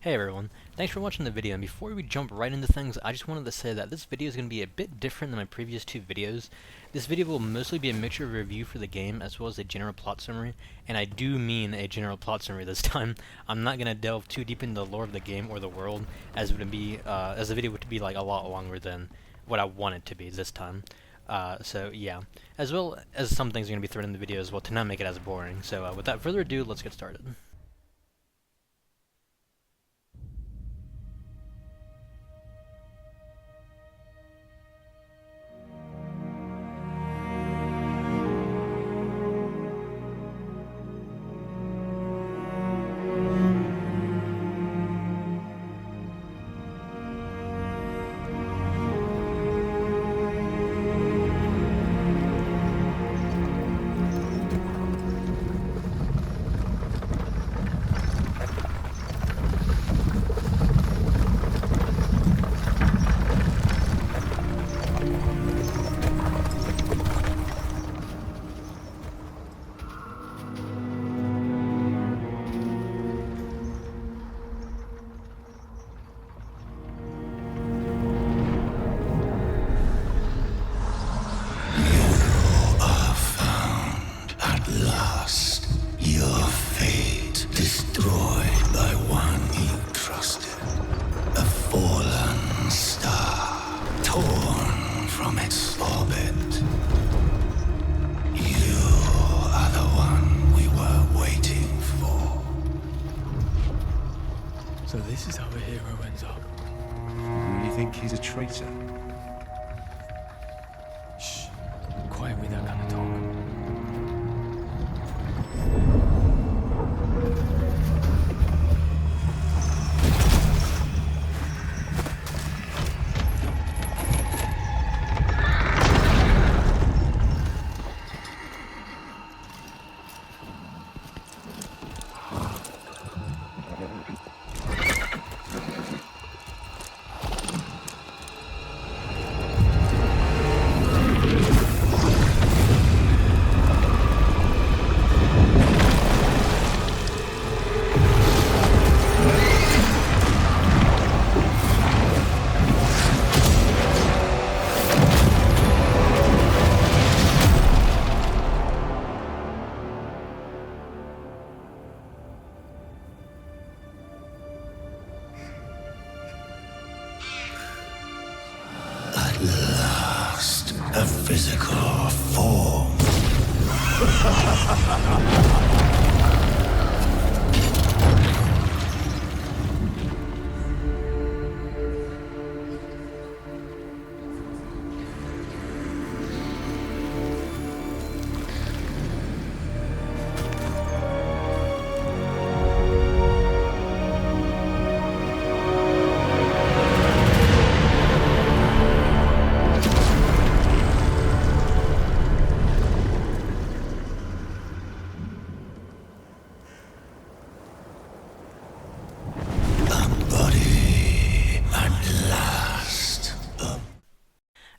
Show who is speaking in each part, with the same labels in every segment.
Speaker 1: Hey everyone, thanks for watching the video, and before we jump right into things, I just wanted to say that this video is going to be a bit different than my previous two videos. This video will mostly be a mixture of review for the game as well as a general plot summary, and I do mean a general plot summary this time. I'm not going to delve too deep into the lore of the game or the world, as the video would be like a lot longer than what I want it to be this time. So yeah, as well as some things are going to be thrown in the video as well to not make it as boring. So without further ado, let's get started.
Speaker 2: So this is how a hero ends up.
Speaker 3: You think he's a traitor?
Speaker 2: Shh. Quiet with that kind of talk.
Speaker 4: Last, a physical form.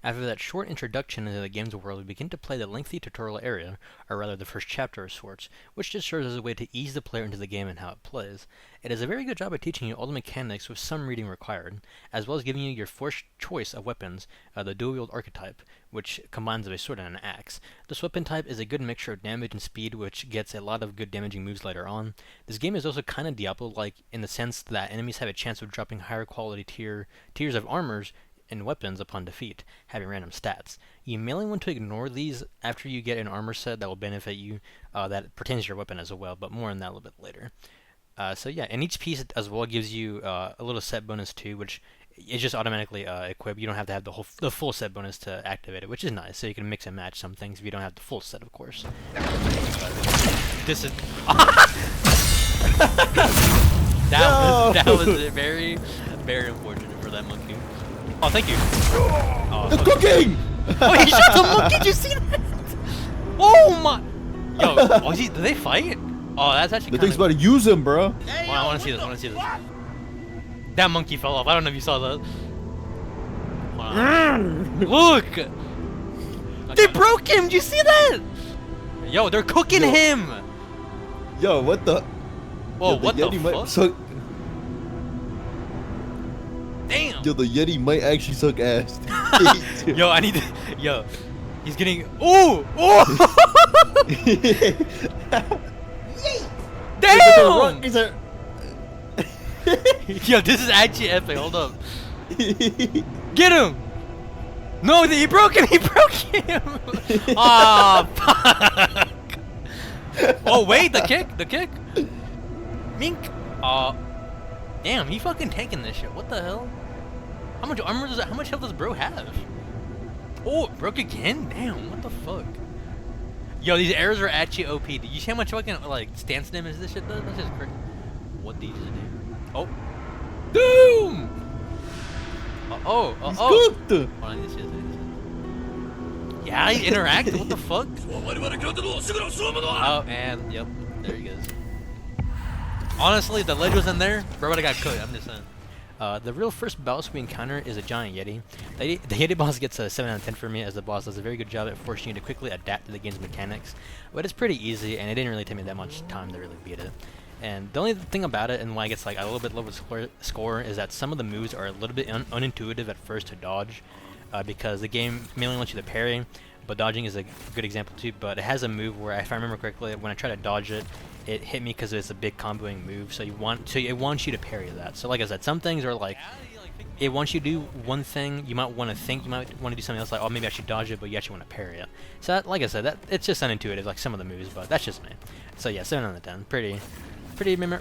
Speaker 1: After that short introduction into the game's world, we begin to play the lengthy tutorial area, or rather the first chapter of sorts, which just serves as a way to ease the player into the game and how it plays. It does a very good job of teaching you all the mechanics with some reading required, as well as giving you your first choice of weapons, the dual-wield archetype, which combines of a sword and an axe. This weapon type is a good mixture of damage and speed, which gets a lot of good damaging moves later on. This game is also kind of Diablo-like in the sense that enemies have a chance of dropping higher quality tiers of armors and weapons upon defeat, having random stats. You mainly want to ignore these after you get an armor set that will benefit you, that pertains to your weapon as well, but more on that a little bit later. So yeah, and each piece as well gives you a little set bonus too, which is just automatically equipped. You don't have to have the full set bonus to activate it, which is nice, so you can mix and match some things if you don't have the full set, of course. This is... that was very, very unfortunate for that monkey. Oh, thank you. Oh,
Speaker 3: The cooking!
Speaker 1: Oh, he shot the monkey! Did you see that? Oh my! Yo, oh, did they fight? Oh, that's actually
Speaker 3: The thing's about to use him, bro.
Speaker 1: Well, I want to see this. I want to see this. That monkey fell off. I don't know if you saw that. Look! They broke him! Did you see that? Yo, they're cooking him!
Speaker 3: Yo, what the?
Speaker 1: Whoa,
Speaker 3: Yo,
Speaker 1: what the
Speaker 3: Yeti
Speaker 1: fuck?
Speaker 3: So,
Speaker 1: Damn!
Speaker 3: Yo, the Yeti might actually suck ass.
Speaker 1: Yo, I need to... Yo. He's getting... Ooh! Ooh! Damn! Yo, this is actually epic. Hold up. Get him! No, he broke him! He broke him! Aw, fuck! Oh, wait, the kick! The kick! Mink! Damn, he fucking taking this shit. What the hell? How much armor does that? How much health does bro have? Oh, it broke again? Damn, what the fuck? Yo, these arrows are actually OP. Did you see how much fucking, like, stance damage this shit does? That's just crazy. What did you do? Oh. Doom!
Speaker 3: He's cooked.
Speaker 1: Hold on, I need to see this. Yeah, he interacted. What the fuck? Oh, and yep, there he goes. Honestly, if the ledge was in there, bro would have got cooked. I'm just saying. The real first boss we encounter is a giant Yeti. The Yeti boss gets a 7 out of 10 for me, as the boss does a very good job at forcing you to quickly adapt to the game's mechanics. But it's pretty easy, and it didn't really take me that much time to really beat it. And the only thing about it, and why it gets like a little bit lower score, is that some of the moves are a little bit unintuitive at first to dodge, because the game mainly wants you to parry, but dodging is a good example too. But it has a move where, if I remember correctly, when I try to dodge it, it hit me because it's a big comboing move. So it wants you to parry that. So like I said, some things are like, it wants you to do one thing, you might want to think, you might want to do something else, like, oh, maybe I should dodge it, but you actually want to parry it. So that, like I said, that it's just unintuitive, like some of the moves, but that's just me. So yeah, 7 out of 10, pretty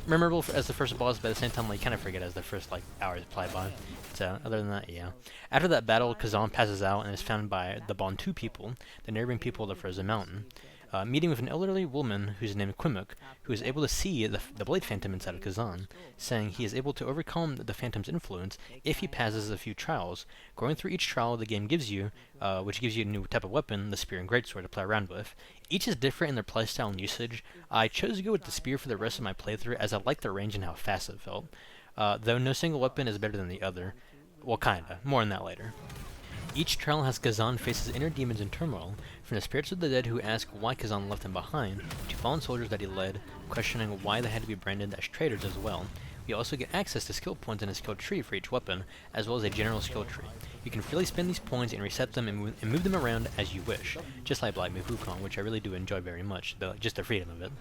Speaker 1: memorable as the first boss, but at the same time, like, you kind of forget as the first like hours fly by. So other than that, yeah. After that battle, Khazan passes out and is found by the Bantu people, the neighboring people of the frozen mountain. Meeting with an elderly woman who's named Quimuk, who is able to see the Blade Phantom inside of Khazan, saying he is able to overcome the Phantom's influence if he passes a few trials. Going through each trial the game gives you, which gives you a new type of weapon, the Spear and Greatsword, to play around with. Each is different in their playstyle and usage. I chose to go with the Spear for the rest of my playthrough, as I liked the range and how fast it felt. Though no single weapon is better than the other. Well, kinda. More on that later. Each trial has Khazan faces inner demons in turmoil, from the spirits of the dead who ask why Khazan left them behind, to fallen soldiers that he led, questioning why they had to be branded as traitors as well. We also get access to skill points in a skill tree for each weapon, as well as a general skill tree. You can freely spend these points and reset them and move them around as you wish, just like Black Myth Wukong, which I really do enjoy very much, just the freedom of it.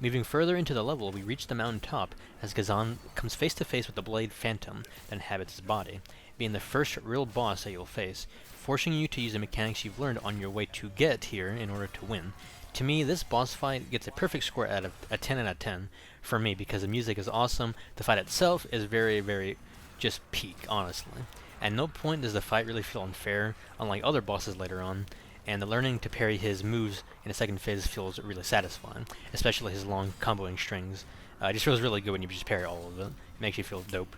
Speaker 1: Moving further into the level, we reach the mountain top as Khazan comes face to face with the Blade Phantom that inhabits his body, being the first real boss that you'll face, forcing you to use the mechanics you've learned on your way to get here in order to win. To me, this boss fight gets a perfect score out of a 10 out of 10 for me, because the music is awesome, the fight itself is very, very just peak, honestly. At no point does the fight really feel unfair, unlike other bosses later on, and the learning to parry his moves in the second phase feels really satisfying, especially his long comboing strings. It just feels really good when you just parry all of it. It makes you feel dope.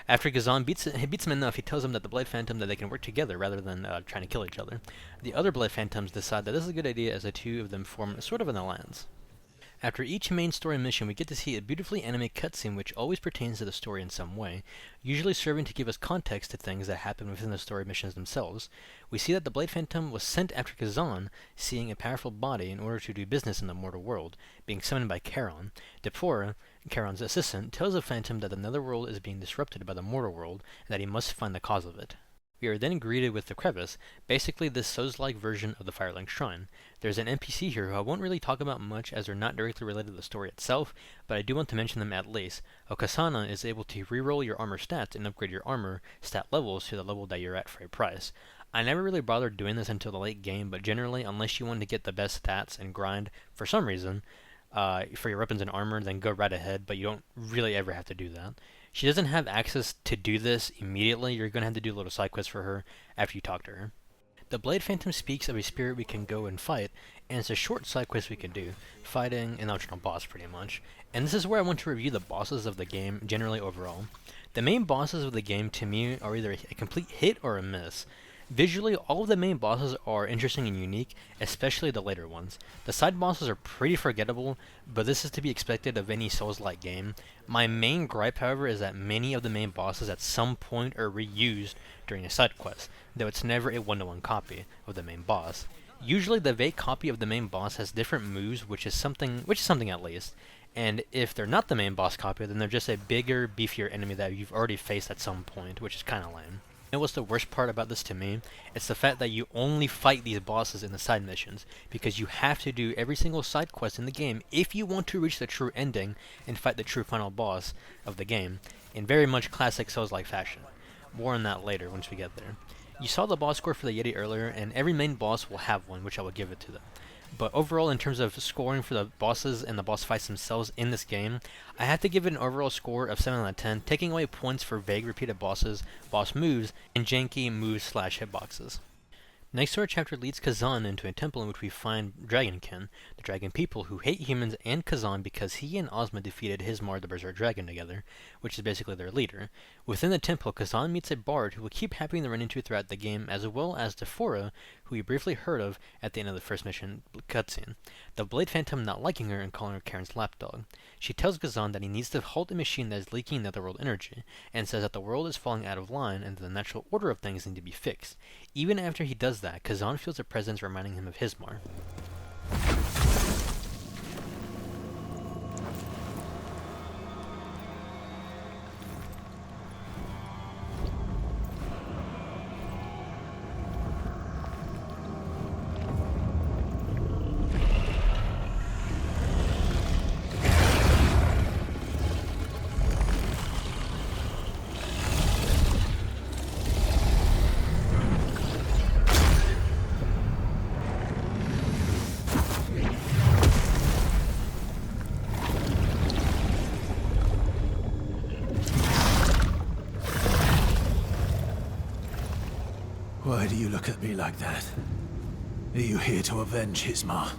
Speaker 1: After Khazan beats him enough, he tells him that the Blade Phantom that they can work together rather than trying to kill each other. The other Blade Phantoms decide that this is a good idea, as the two of them form sort of an alliance. After each main story mission, we get to see a beautifully animated cutscene which always pertains to the story in some way, usually serving to give us context to things that happen within the story missions themselves. We see that the Blade Phantom was sent after Khazan, seeing a powerful body in order to do business in the mortal world, being summoned by Charon. Depura, Charon's assistant, tells the Phantom that the netherworld is being disrupted by the mortal world, and that he must find the cause of it. We are then greeted with the Crevice, basically this Souls-like version of the Firelink Shrine. There's an NPC here who I won't really talk about much, as they're not directly related to the story itself, but I do want to mention them at least. Okasana is able to reroll your armor stats and upgrade your armor stat levels to the level that you're at for a price. I never really bothered doing this until the late game, but generally, unless you want to get the best stats and grind for some reason, for your weapons and armor, then go right ahead, but you don't really ever have to do that. She doesn't have access to do this immediately. You're going to have to do a little side quest for her after you talk to her. The Blade Phantom speaks of a spirit we can go and fight, and it's a short side quest we can do, fighting an optional boss pretty much. And this is where I want to review the bosses of the game generally overall. The main bosses of the game to me are either a complete hit or a miss. Visually, all of the main bosses are interesting and unique, especially the later ones. The side bosses are pretty forgettable, but this is to be expected of any Souls-like game. My main gripe, however, is that many of the main bosses at some point are reused during a side quest, though it's never a one-to-one copy of the main boss. Usually the vague copy of the main boss has different moves, which is something at least, And if they're not the main boss copy, then they're just a bigger, beefier enemy that you've already faced at some point, which is kinda lame. You know what's the worst part about this to me? It's the fact that you only fight these bosses in the side missions, because you have to do every single side quest in the game if you want to reach the true ending and fight the true final boss of the game, in very much classic Souls-like fashion. More on that later once we get there. You saw the boss score for the Yeti earlier, and every main boss will have one, which I will give it to them. But overall, in terms of scoring for the bosses and the boss fights themselves in this game, I have to give it an overall score of 7 out of 10, taking away points for vague repeated bosses, boss moves, and janky moves/hitboxes. Next to our chapter leads Khazan into a temple in which we find Dragonkin, the dragon people who hate humans and Khazan because he and Ozma defeated Hismar the Berserk Dragon together, which is basically their leader. Within the temple, Khazan meets a bard who will keep happening to run into throughout the game, as well as Defora, who we briefly heard of at the end of the first mission cutscene, the Blade Phantom not liking her and calling her Karen's lapdog. She tells Khazan that he needs to halt a machine that is leaking netherworld energy, and says that the world is falling out of line and that the natural order of things need to be fixed. Even after he does that, Khazan feels a presence reminding him of Hismar.
Speaker 4: Why do you look at me like that? Are you here to avenge Hismar?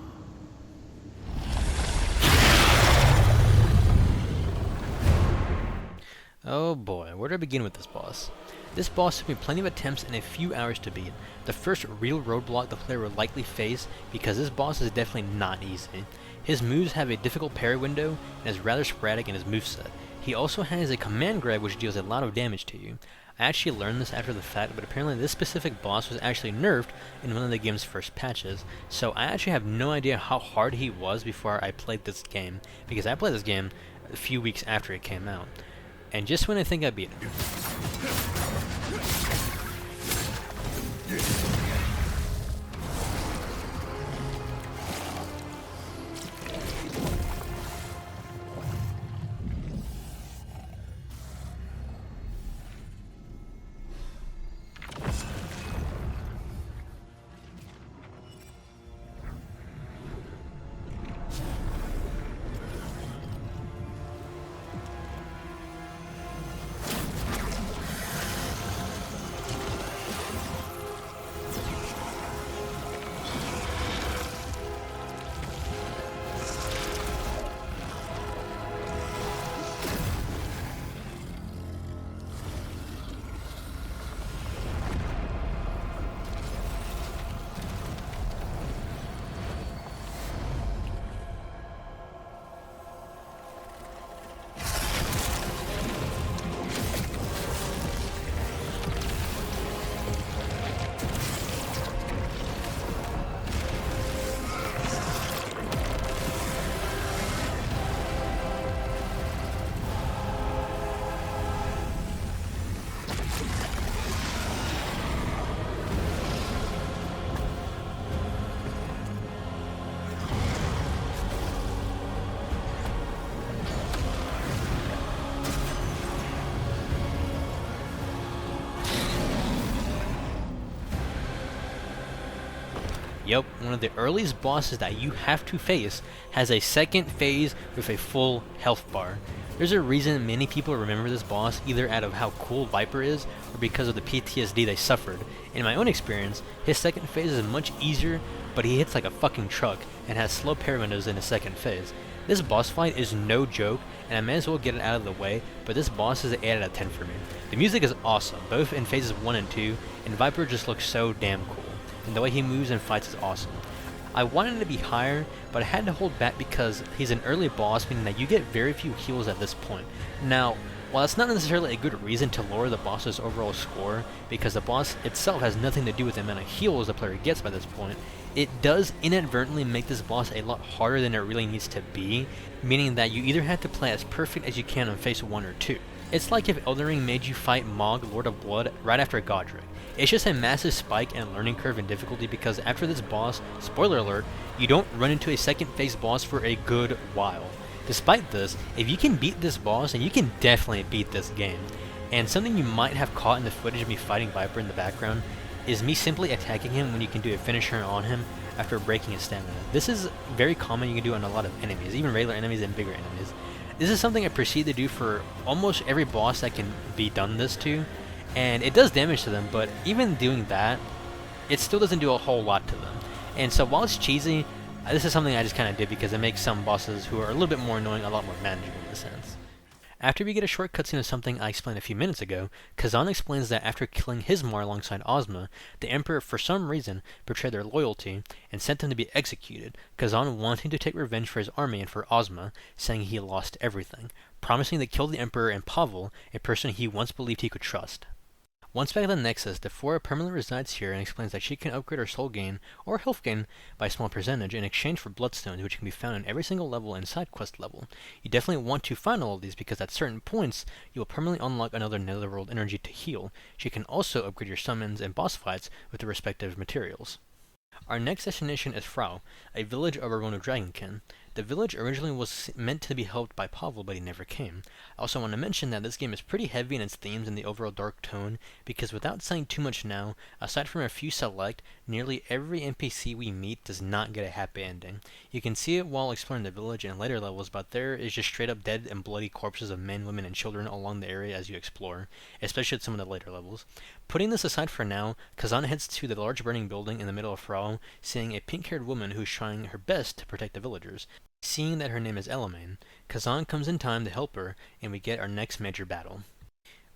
Speaker 1: Oh boy, where do I begin with this boss? This boss took me plenty of attempts and a few hours to beat. The first real roadblock the player will likely face, because this boss is definitely not easy. His moves have a difficult parry window and is rather sporadic in his moveset. He also has a command grab which deals a lot of damage to you. I actually learned this after the fact, but apparently this specific boss was actually nerfed in one of the game's first patches, so I actually have no idea how hard he was before I played this game, because I played this game a few weeks after it came out. And just when I think I beat him, Yep, one of the earliest bosses that you have to face has a second phase with a full health bar. There's a reason many people remember this boss, either out of how cool Viper is, or because of the PTSD they suffered. In my own experience, his second phase is much easier, but he hits like a fucking truck, and has slow parry windows in his second phase. This boss fight is no joke, and I may as well get it out of the way, but this boss is an 8 out of 10 for me. The music is awesome, both in phases 1 and 2, and Viper just looks so damn cool, and the way he moves and fights is awesome. I wanted it to be higher, but I had to hold back because he's an early boss, meaning that you get very few heals at this point. Now, While that's not necessarily a good reason to lower the boss's overall score, because the boss itself has nothing to do with the amount of heals the player gets by this point, it does inadvertently make this boss a lot harder than it really needs to be, meaning that you either have to play as perfect as you can on phase 1 or 2. It's like if Elden Ring made you fight Mog, Lord of Blood, right after Godric. It's just a massive spike and learning curve in difficulty because after this boss, spoiler alert, you don't run into a second phase boss for a good while. Despite this, if you can beat this boss, then you can definitely beat this game. And something you might have caught in the footage of me fighting Viper in the background is me simply attacking him when you can do a finisher on him after breaking his stamina. This is very common, you can do on a lot of enemies, even regular enemies and bigger enemies. This is something I proceed to do for almost every boss that can be done this to, and it does damage to them, but even doing that, it still doesn't do a whole lot to them. And so while it's cheesy, this is something I just kind of did because it makes some bosses who are a little bit more annoying a lot more manageable in a sense. After we get a short cutscene of something I explained a few minutes ago, Khazan explains that after killing his Mar alongside Ozma, the Emperor for some reason betrayed their loyalty and sent them to be executed, Khazan wanting to take revenge for his army and for Ozma, saying he lost everything, promising to kill the Emperor and Pavel, a person he once believed he could trust. Once back at the Nexus, Defora permanently resides here and explains that she can upgrade her soul gain or health gain by a small percentage in exchange for bloodstones, which can be found in every single level and side quest level. You definitely want to find all of these because at certain points, you will permanently unlock another netherworld energy to heal. She can also upgrade your summons and boss fights with the respective materials. Our next destination is Frau, a village of Arona Dragonkin. The village originally was meant to be helped by Pavel, but he never came. I also want to mention that this game is pretty heavy in its themes and the overall dark tone, because without saying too much now, aside from a few select, nearly every NPC we meet does not get a happy ending. You can see it while exploring the village in later levels, but there is just straight up dead and bloody corpses of men, women, and children along the area as you explore, especially at some of the later levels. Putting this aside for now, Khazan heads to the large burning building in the middle of Frau, seeing a pink-haired woman who's trying her best to protect the villagers. Seeing that her name is Elamane, Khazan comes in time to help her, and we get our next major battle.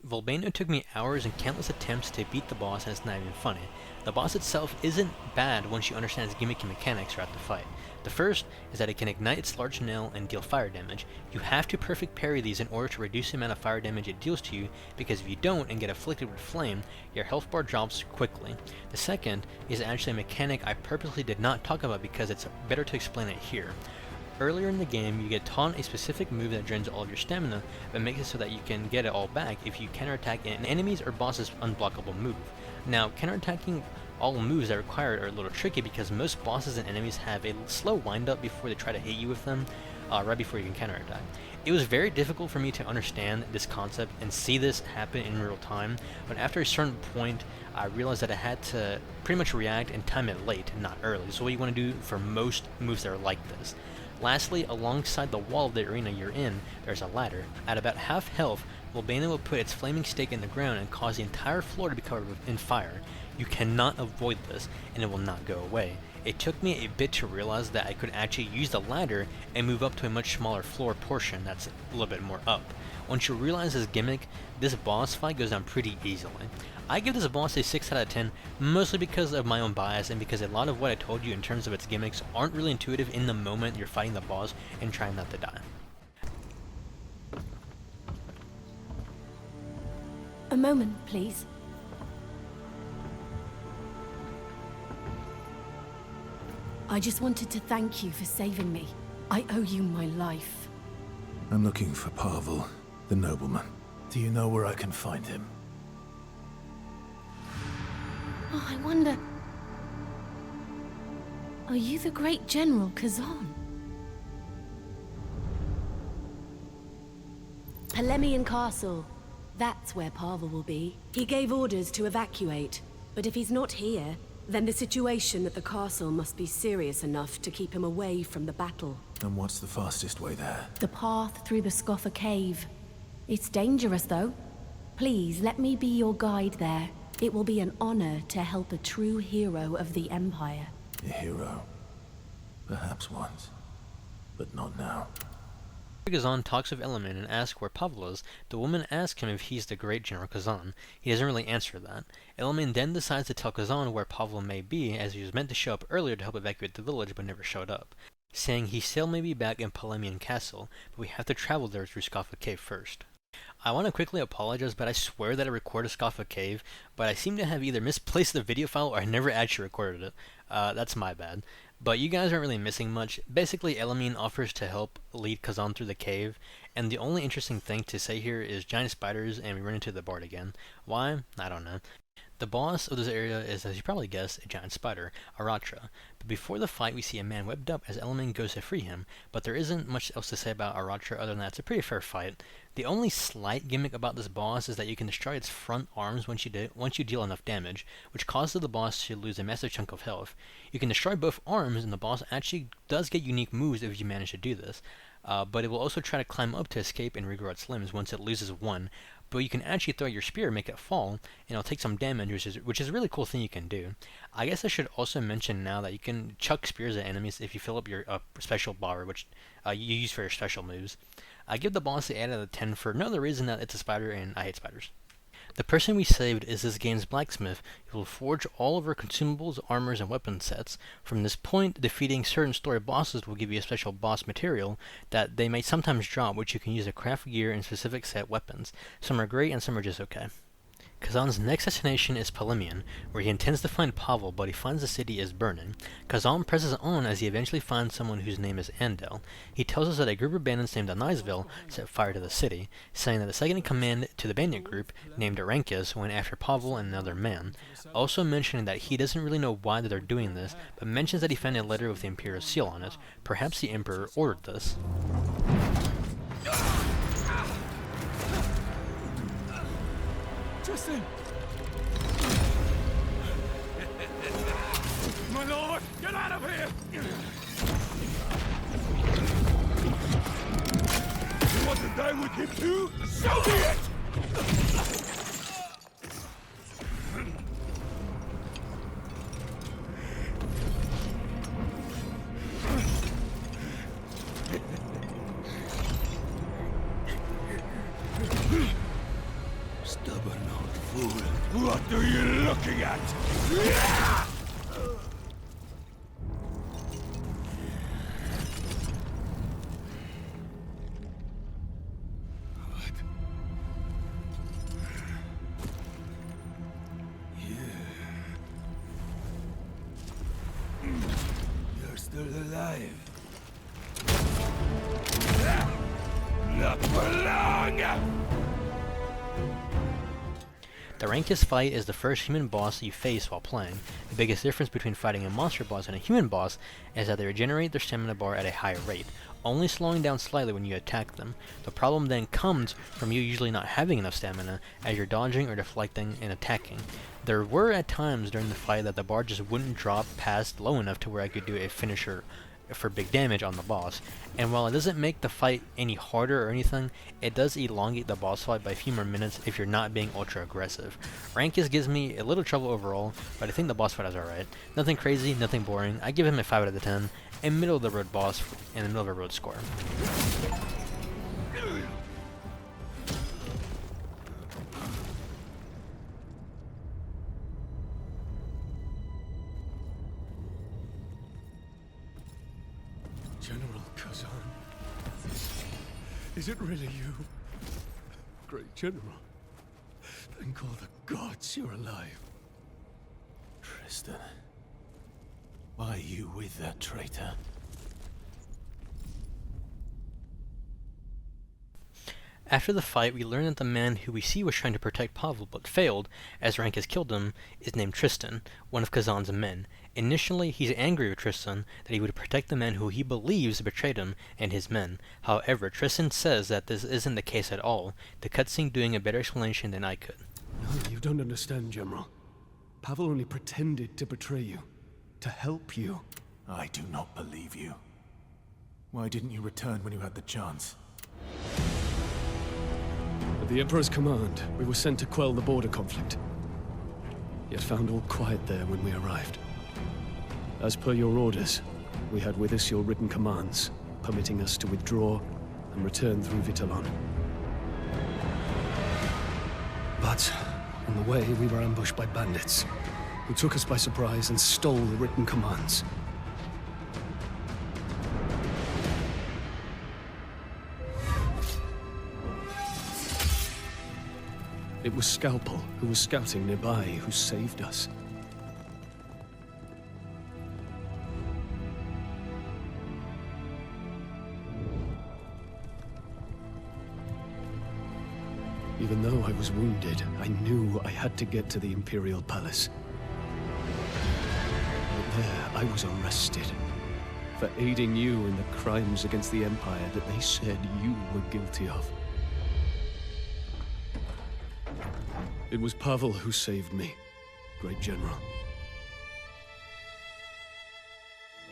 Speaker 1: Volbano took me hours and countless attempts to beat the boss, and it's not even funny. The boss itself isn't bad once you understand its gimmicky mechanics throughout the fight. The first is that it can ignite its large nail and deal fire damage. You have to perfect parry these in order to reduce the amount of fire damage it deals to you, because if you don't and get afflicted with flame, your health bar drops quickly. The second is actually a mechanic I purposely did not talk about because it's better to explain it here. Earlier in the game, you get taught a specific move that drains all of your stamina, but makes it so that you can get it all back if you counterattack an enemy's or boss's unblockable move. Now, counterattacking all moves that require it are a little tricky because most bosses and enemies have a slow wind-up before they try to hit you with them, right before you can counterattack. It was very difficult for me to understand this concept and see this happen in real time, but after a certain point, I realized that I had to pretty much react and time it late, not early. So what you want to do for most moves that are like this. Lastly, alongside the wall of the arena you're in, there's a ladder. At about half health, Volbano will put its flaming stake in the ground and cause the entire floor to be covered in fire. You cannot avoid this, and it will not go away. It took me a bit to realize that I could actually use the ladder and move up to a much smaller floor portion that's a little bit more up. Once you realize this gimmick, this boss fight goes down pretty easily. I give this boss a 6 out of 10, mostly because of my own bias and because a lot of what I told you in terms of its gimmicks aren't really intuitive in the moment you're fighting the boss and trying not to die.
Speaker 5: A moment, please. I just wanted to thank you for saving me. I owe you my life.
Speaker 4: I'm looking for Pavel, the nobleman. Do you know where I can find him?
Speaker 5: Oh, I wonder... Are you the great General Khazan? Polemian Castle. That's where Pavel will be. He gave orders to evacuate, but if he's not here, then the situation at the castle must be serious enough to keep him away from the battle.
Speaker 4: And what's the fastest way there?
Speaker 5: The path through the Scoffer Cave. It's dangerous, though. Please, let me be your guide there. It will be an honor to help a true hero of the Empire.
Speaker 4: A hero. Perhaps once. But not now.
Speaker 1: Khazan talks with Elamane and asks where Pavel is. The woman asks him if he's the great General Khazan. He doesn't really answer that. Elamane then decides to tell Khazan where Pavel may be, as he was meant to show up earlier to help evacuate the village but never showed up, saying he still may be back in Polemian Castle, but we have to travel there through Scoffa Cave first. I want to quickly apologize, but I swear that I recorded Scaffa Cave, but I seem to have either misplaced the video file or I never actually recorded it. That's my bad. But you guys aren't really missing much. Basically, Elamine offers to help lead Khazan through the cave, and the only interesting thing to say here is giant spiders, and we run into the bard again. Why? I don't know. The boss of this area is, as you probably guessed, a giant spider, Aratra. But before the fight, we see a man webbed up as Elamine goes to free him, but there isn't much else to say about Aratra other than that it's a pretty fair fight. The only slight gimmick about this boss is that you can destroy its front arms once you deal enough damage, which causes the boss to lose a massive chunk of health. You can destroy both arms, and the boss actually does get unique moves if you manage to do this. But it will also try to climb up to escape and regrow its limbs once it loses one. But you can actually throw your spear and make it fall, and it'll take some damage, which is a really cool thing you can do. I guess I should also mention now that you can chuck spears at enemies if you fill up your special bar, which you use for your special moves. I give the boss the 8 out of 10 for no other reason that it's a spider and I hate spiders. The person we saved is this game's blacksmith, who will forge all of our consumables, armors, and weapon sets. From this point, defeating certain story bosses will give you a special boss material that they may sometimes drop, which you can use to craft gear and specific set weapons. Some are great and some are just okay. Khazan's next destination is Polemian, where he intends to find Pavel, but he finds the city is burning. Khazan presses on as he eventually finds someone whose name is Andel. He tells us that a group of bandits named Anaisville set fire to the city, saying that the second in command to the bandit group, named Arankis, went after Pavel and another man, also mentioning that he doesn't really know why they're doing this, but mentions that he found a letter with the Imperial seal on it. Perhaps the Emperor ordered this.
Speaker 2: Tristan! My lord, get out of here!
Speaker 4: You want to die with him too? So be it! Stubborn old fool. What are you looking at? You're still alive. Not for long!
Speaker 1: The Arankis fight is the first human boss you face while playing. The biggest difference between fighting a monster boss and a human boss is that they regenerate their stamina bar at a higher rate, only slowing down slightly when you attack them. The problem then comes from you usually not having enough stamina as you're dodging or deflecting and attacking. There were at times during the fight that the bar just wouldn't drop past low enough to where I could do a finisher for big damage on the boss, and while it doesn't make the fight any harder or anything, it does elongate the boss fight by a few more minutes if you're not being ultra aggressive. Arankis gives me a little trouble overall, but I think the boss fight is alright. Nothing crazy, nothing boring. I give him a 5 out of 10, a middle of the road boss and a middle of the road score.
Speaker 2: General Khazan. Is it really you? Great General. Thank all the gods you're alive.
Speaker 4: Tristan. Why are you with that traitor?
Speaker 1: After the fight, we learn that the man who we see was trying to protect Pavel but failed, as Arankis killed him, is named Tristan, one of Khazan's men. Initially, he's angry with Tristan that he would protect the man who he believes betrayed him and his men. However, Tristan says that this isn't the case at all, the cutscene doing a better explanation than I could.
Speaker 2: No, you don't understand, General. Pavel only pretended to betray you, to help you.
Speaker 4: I do not believe you. Why didn't you return when you had the chance?
Speaker 2: At the Emperor's command, we were sent to quell the border conflict. Yet found all quiet there when we arrived. As per your orders, we had with us your written commands, permitting us to withdraw and return through Vitellon. But on the way, we were ambushed by bandits, who took us by surprise and stole the written commands. It was Scalpel, who was scouting nearby, who saved us. Even though I was wounded, I knew I had to get to the Imperial Palace. But there, I was arrested for aiding you in the crimes against the Empire that they said you were guilty of. It was Pavel who saved me, great general.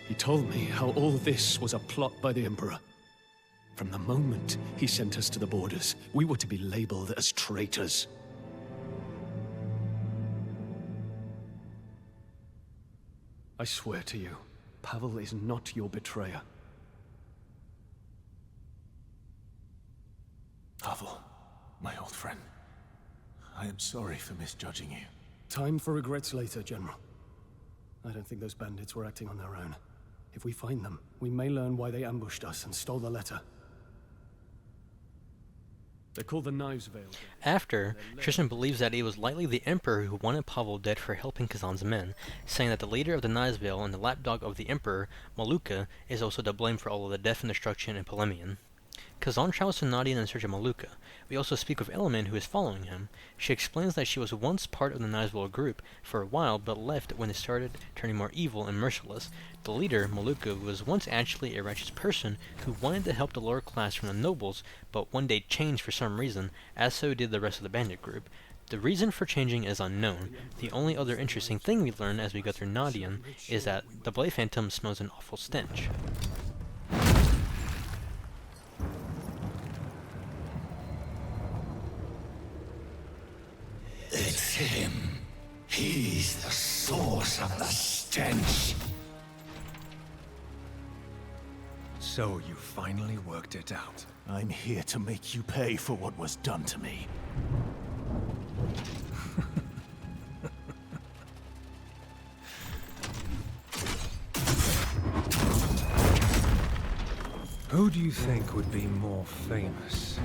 Speaker 2: He told me how all this was a plot by the Emperor. From the moment he sent us to the borders, we were to be labeled as traitors. I swear to you, Pavel is not your betrayer.
Speaker 4: Pavel, my old friend. I am sorry for misjudging you.
Speaker 2: Time for regrets later, General. I don't think those bandits were acting on their own. If we find them, we may learn why they ambushed us and stole the letter. They're called the Knives Veil.
Speaker 1: After, Tristan believes that it was likely the Emperor who wanted Pavel dead for helping Khazan's men, saying that the leader of the Knives Veil and the lapdog of the Emperor, Maluka, is also to blame for all of the death and destruction in Polemian. Khazan travels to Nadian in search of Maluka. We also speak with Element, who is following him. She explains that she was once part of the Knives Veil group for a while, but left when it started turning more evil and merciless. The leader, Maluka, was once actually a righteous person who wanted to help the lower class from the nobles, but one day changed for some reason, as so did the rest of the bandit group. The reason for changing is unknown. The only other interesting thing we learn as we go through Nadian is that the Blade Phantom smells an awful stench.
Speaker 6: It's him. He's the source of the stench.
Speaker 4: So you finally worked it out. I'm here to make you pay for what was done to me.
Speaker 7: Who do you think would be more famous?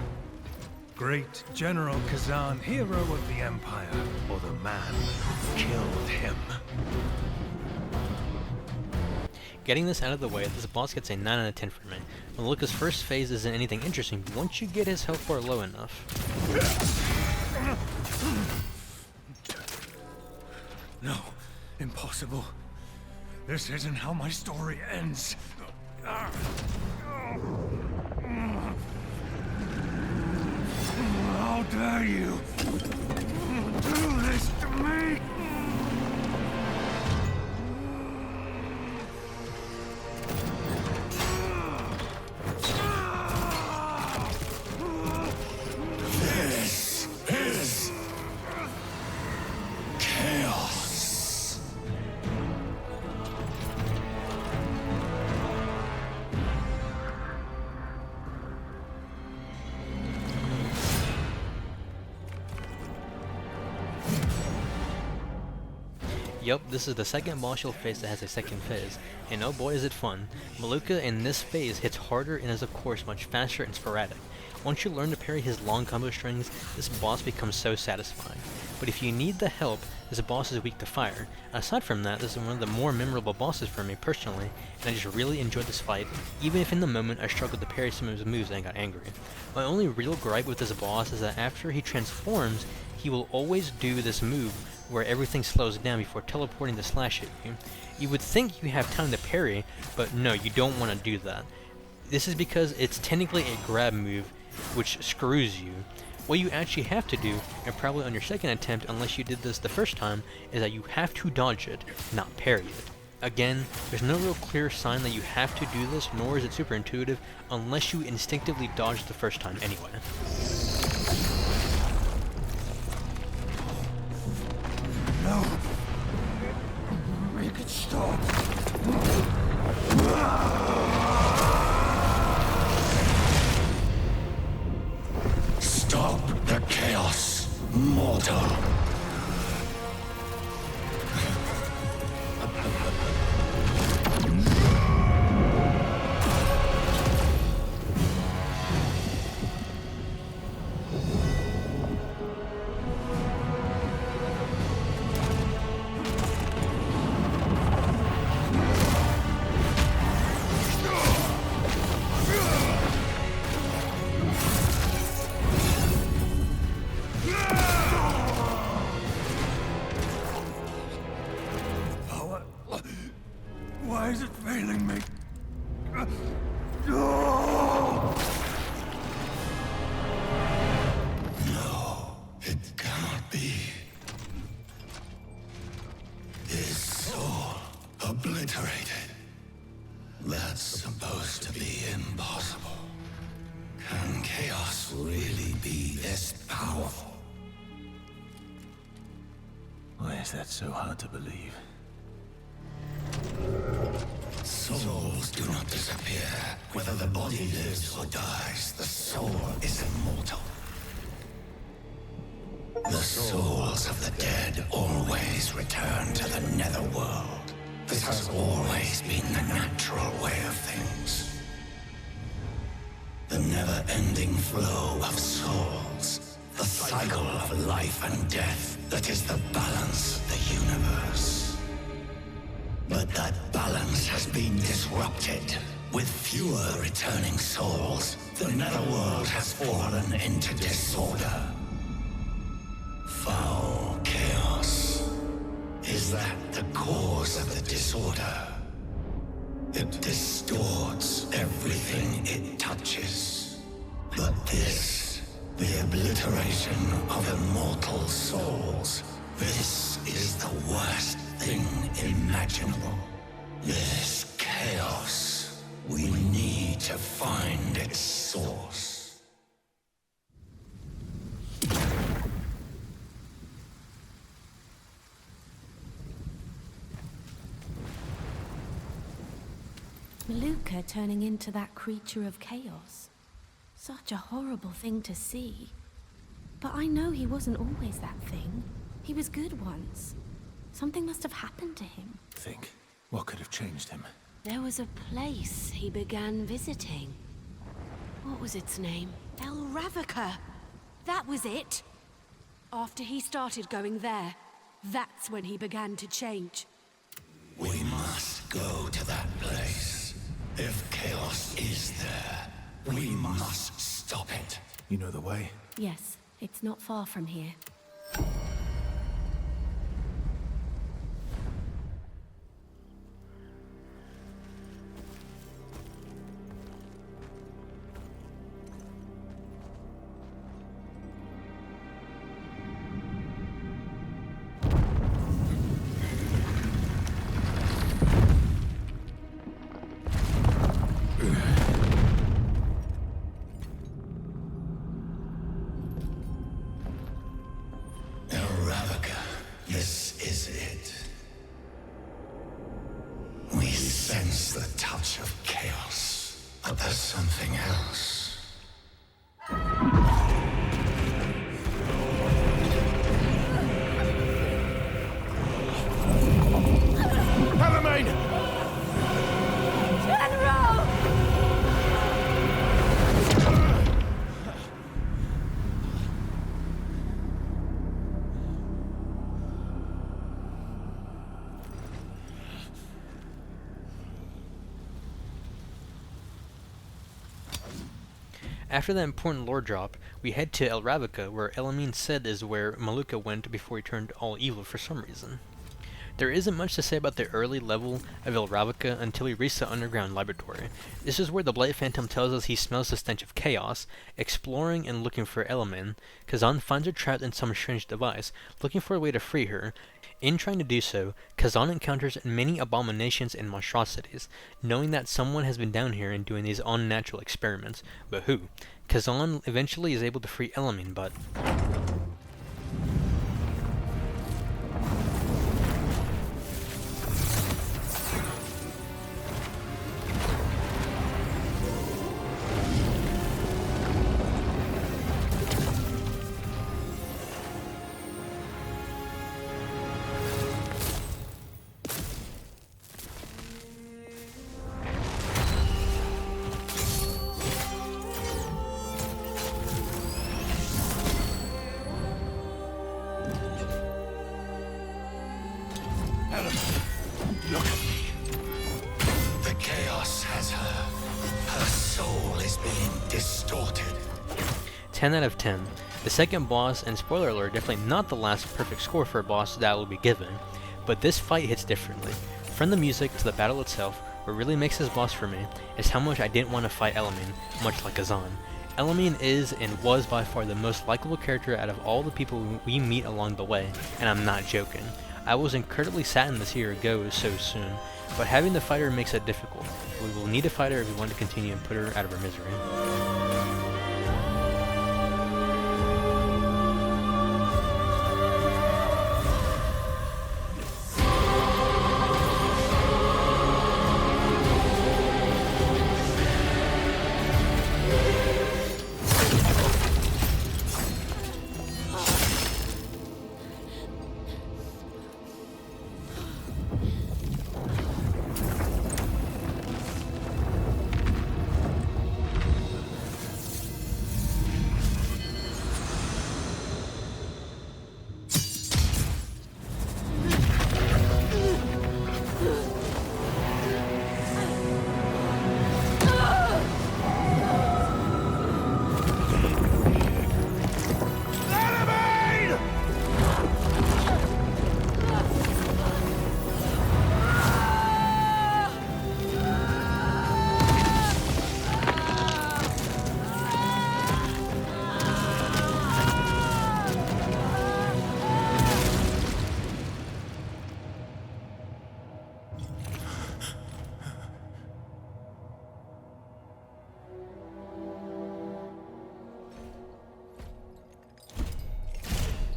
Speaker 7: Great General Khazan, hero of the Empire, or the man who killed him?
Speaker 1: Getting this out of the way, this boss gets a 9 out of 10 for me. Maluka's first phase isn't anything interesting, but once you get his health bar low enough...
Speaker 7: No, impossible. This isn't how my story ends. How dare you do this to me?
Speaker 6: This is chaos.
Speaker 1: Yup, this is the second boss you'll face that has a second phase, and oh boy is it fun. Maluka in this phase hits harder and is of course much faster and sporadic. Once you learn to parry his long combo strings, this boss becomes so satisfying. But if you need the help, this boss is weak to fire. Aside from that, this is one of the more memorable bosses for me personally, and I just really enjoyed this fight, even if in the moment I struggled to parry some of his moves and got angry. My only real gripe with this boss is that after he transforms, he will always do this move where everything slows down before teleporting to slash at you. You would think you have time to parry, but no, you don't want to do that. This is because it's technically a grab move, which screws you. What you actually have to do, and probably on your second attempt unless you did this the first time, is that you have to dodge it, not parry it. Again, there's no real clear sign that you have to do this, nor is it super intuitive, unless you instinctively dodge the first time anyway.
Speaker 7: No. Make it stop.
Speaker 6: Stop the chaos, mortal. obliterated. That's supposed to be impossible. Can chaos really be this powerful?
Speaker 4: Why is that so hard to believe?
Speaker 6: Souls do not disappear. Whether the body lives or dies, the soul is immortal. The souls of the dead always return to the netherworld. This has always been the natural way of things. The never-ending flow of souls. The cycle of life and death that is the balance of the universe. But that balance has been disrupted. With fewer returning souls, the netherworld has fallen into disorder. Foul chaos. Is that the cause of the disorder? It distorts everything it touches. But this, the obliteration of immortal souls, this is the worst thing imaginable. This chaos. We need to find its source.
Speaker 5: Maluka turning into that creature of chaos. Such a horrible thing to see. But I know he wasn't always that thing. He was good once. Something must have happened to him.
Speaker 4: Think, what could have changed him?
Speaker 5: There was a place he began visiting. What was its name? El Ravaka. That was it. After he started going there, that's when he began to change.
Speaker 6: We must go to that place. If chaos is there, we must stop it.
Speaker 4: You know the way?
Speaker 5: Yes, it's not far from here.
Speaker 6: This is it. We sense the touch of chaos, but there's something else.
Speaker 1: After that important lore drop, we head to El Ravaka, where Elamine said is where Maluka went before he turned all evil for some reason. There isn't much to say about the early level of El Ravaka until we reach the underground laboratory. This is where the Blight Phantom tells us he smells the stench of chaos. Exploring and looking for Elamine, Khazan finds her trapped in some strange device, looking for a way to free her. In trying to do so, Khazan encounters many abominations and monstrosities, knowing that someone has been down here and doing these unnatural experiments. But who? Khazan eventually is able to free Elamine, but...
Speaker 6: Look at me. The chaos has her. Her soul is being distorted.
Speaker 1: 10 out of 10. The second boss, and spoiler alert, definitely not the last perfect score for a boss that will be given, but this fight hits differently. From the music to the battle itself, what really makes this boss for me is how much I didn't want to fight Elamine, much like Khazan. Elamine is and was by far the most likable character out of all the people we meet along the way, and I'm not joking. I was incredibly saddened to see her go so soon, but having the fighter makes it difficult. We will need a fighter if we want to continue and put her out of her misery.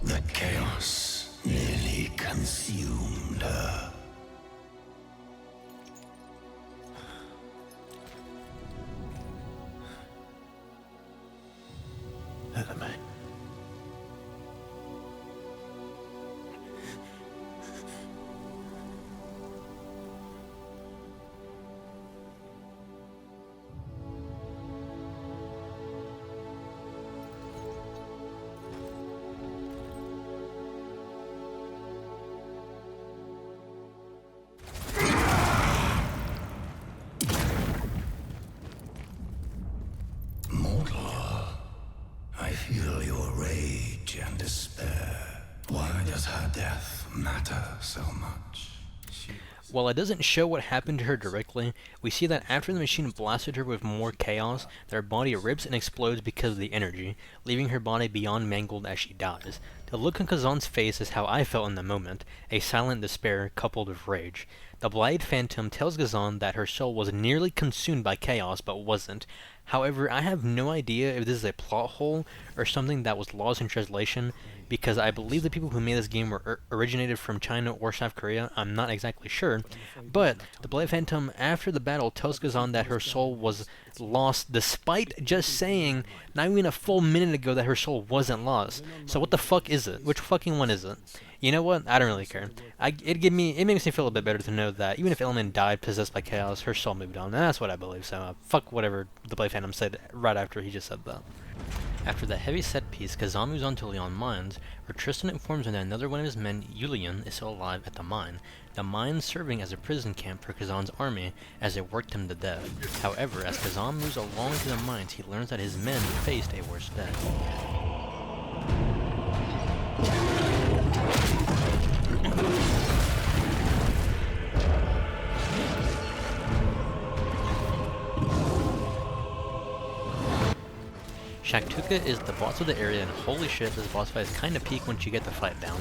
Speaker 6: The chaos nearly consumed her.
Speaker 4: Eleme.
Speaker 6: I feel your rage and despair. Why does her death matter so much?
Speaker 1: While it doesn't show what happened to her directly, we see that after the machine blasted her with more chaos, that her body rips and explodes because of the energy, leaving her body beyond mangled as she dies. The look on Khazan's face is how I felt in the moment, a silent despair coupled with rage. The Blade Phantom tells Khazan that her soul was nearly consumed by chaos but wasn't. However, I have no idea if this is a plot hole or something that was lost in translation, because I believe the people who made this game were originated from China or South Korea. I'm not exactly sure, but the Blade Phantom after the battle tells Khazan that her soul was lost despite just saying not even a full minute ago that her soul wasn't lost. So what the fuck is it? Which fucking one is it? You know what? I don't really care. It makes me feel a bit better to know that even if Element died possessed by chaos, her soul moved on, and that's what I believe, so fuck whatever the Blade Phantom said right after he just said that. After the heavy set piece, Khazan moves on to Leon Mines, where Tristan informs him that another one of his men, Yulian, is still alive at the mine. The mine serving as a prison camp for Khazan's army as it worked him to death. However, as Khazan moves along to the mines, he learns that his men faced a worse death. Shaktuka is the boss of the area, and holy shit, this boss fight is kinda peak once you get the fight down.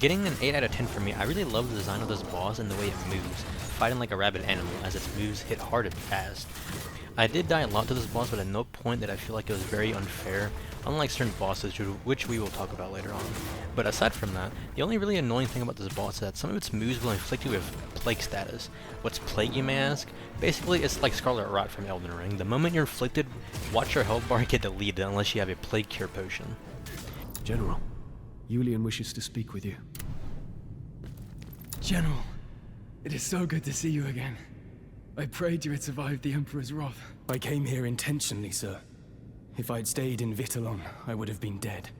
Speaker 1: Getting an 8 out of 10 for me. I really love the design of this boss and the way it moves, fighting like a rabid animal as its moves hit hard and fast. I did die a lot to this boss, but at no point did I feel like it was very unfair, unlike certain bosses, which we will talk about later on. But aside from that, the only really annoying thing about this boss is that some of its moves will inflict you with plague status. What's plague, you may ask? Basically, it's like Scarlet Rot from Elden Ring. The moment you're inflicted, watch your health bar get deleted unless you have a plague cure potion.
Speaker 2: General, Yulian wishes to speak with you.
Speaker 8: General, it is so good to see you again. I prayed you had survived the Emperor's wrath.
Speaker 9: I came here intentionally, sir. If I'd stayed in Vitellon, I would have been dead.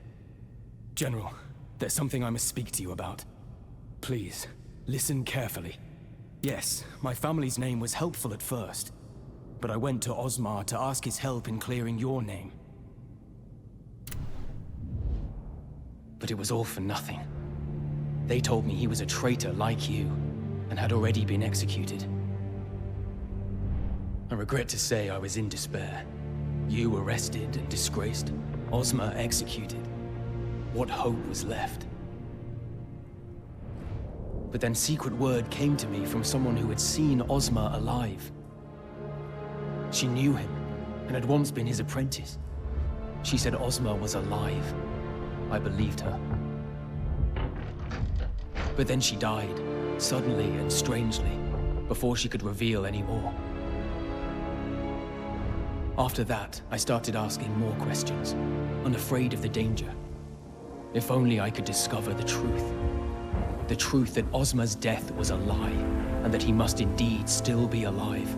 Speaker 9: General, there's something I must speak to you about. Please, listen carefully. Yes, my family's name was helpful at first, but I went to Osmar to ask his help in clearing your name. But it was all for nothing. They told me he was a traitor like you, and had already been executed. I regret to say I was in despair. You arrested and disgraced, Osmar executed. What hope was left? But then secret word came to me from someone who had seen Ozma alive. She knew him, and had once been his apprentice. She said Ozma was alive. I believed her. But then she died, suddenly and strangely, before she could reveal any more. After that, I started asking more questions, unafraid of the danger. If only I could discover the truth. The truth that Ozma's death was a lie, and that he must indeed still be alive.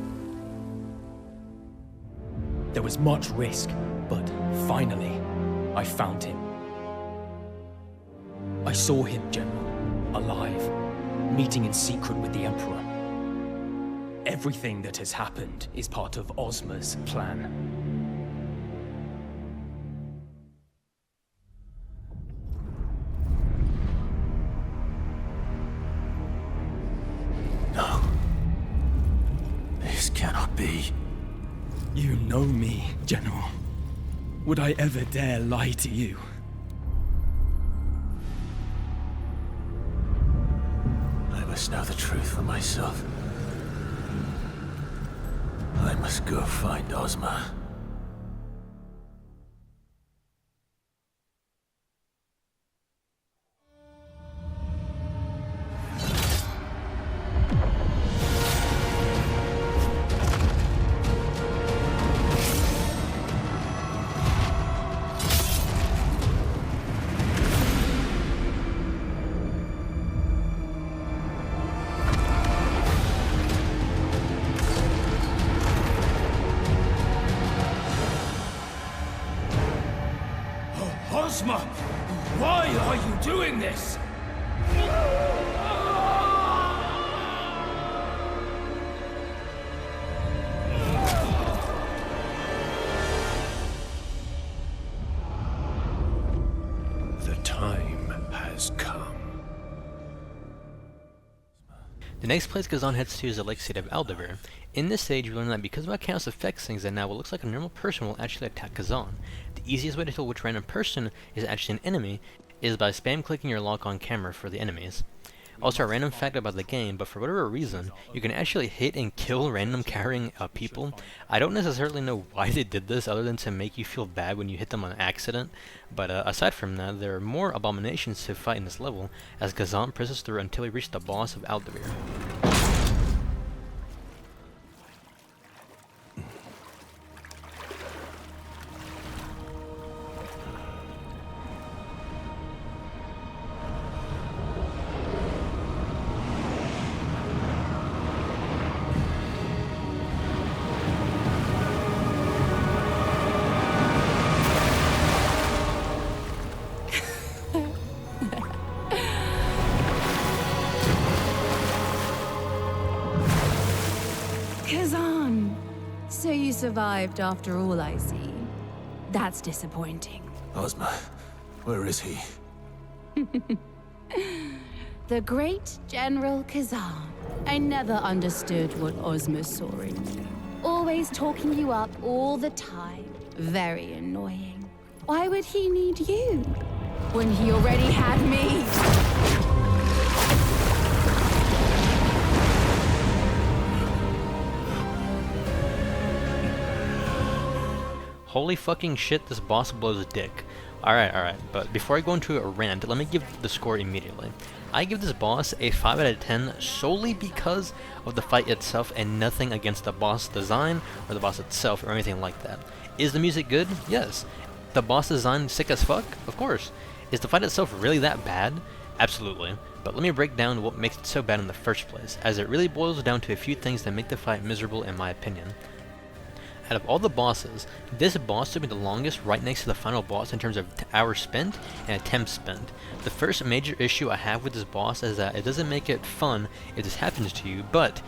Speaker 9: There was much risk, but finally, I found him. I saw him, General, alive, meeting in secret with the Emperor. Everything that has happened is part of Ozma's plan.
Speaker 4: No. This cannot be.
Speaker 9: You know me, General. Would I ever dare lie to you?
Speaker 4: I must know the truth for myself. I must go find Ozma.
Speaker 10: Ozma! Why are you doing this?
Speaker 2: The time has come.
Speaker 1: The next place Khazan heads to is the lake state of Aldebar. In this stage, we learn that because of how chaos affects things, that now what looks like a normal person will actually attack Khazan. The easiest way to tell which random person is actually an enemy is by spam clicking your lock on camera for the enemies. Also, a random fact about the game, but for whatever reason, you can actually hit and kill random carrying people. I don't necessarily know why they did this, other than to make you feel bad when you hit them on accident, but aside from that, there are more abominations to fight in this level, as Khazan presses through until he reaches the boss of Aldebar.
Speaker 11: Khazan! So you survived after all, I see. That's disappointing.
Speaker 4: Ozma, where is he?
Speaker 11: The great General Khazan. I never understood what Ozma saw in you. Always talking you up all the time. Very annoying. Why would he need you? When he already had me?
Speaker 1: Holy fucking shit, this boss blows dick. Alright, but before I go into a rant, let me give the score immediately. I give this boss a 5 out of 10 solely because of the fight itself and nothing against the boss design or the boss itself or anything like that. Is the music good? Yes. The boss design sick as fuck? Of course. Is the fight itself really that bad? Absolutely. But let me break down what makes it so bad in the first place, as it really boils down to a few things that make the fight miserable in my opinion. Out of all the bosses, this boss took me the longest right next to the final boss in terms of hours spent and attempts spent. The first major issue I have with this boss is that it doesn't make it fun if this happens to you, but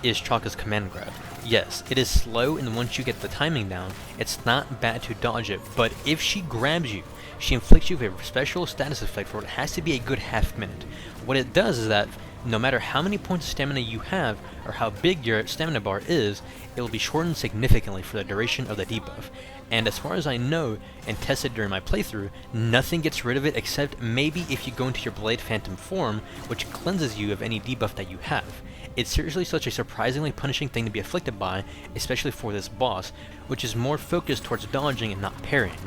Speaker 1: is Chaka's command grab. Yes, it is slow, and once you get the timing down, it's not bad to dodge it, but if she grabs you, she inflicts you with a special status effect for what has to be a good half minute. What it does is that No matter how many points of stamina you have, or how big your stamina bar is, it will be shortened significantly for the duration of the debuff. And as far as I know, and tested during my playthrough, nothing gets rid of it except maybe if you go into your Blade Phantom form, which cleanses you of any debuff that you have. It's seriously such a surprisingly punishing thing to be afflicted by, especially for this boss, which is more focused towards dodging and not parrying.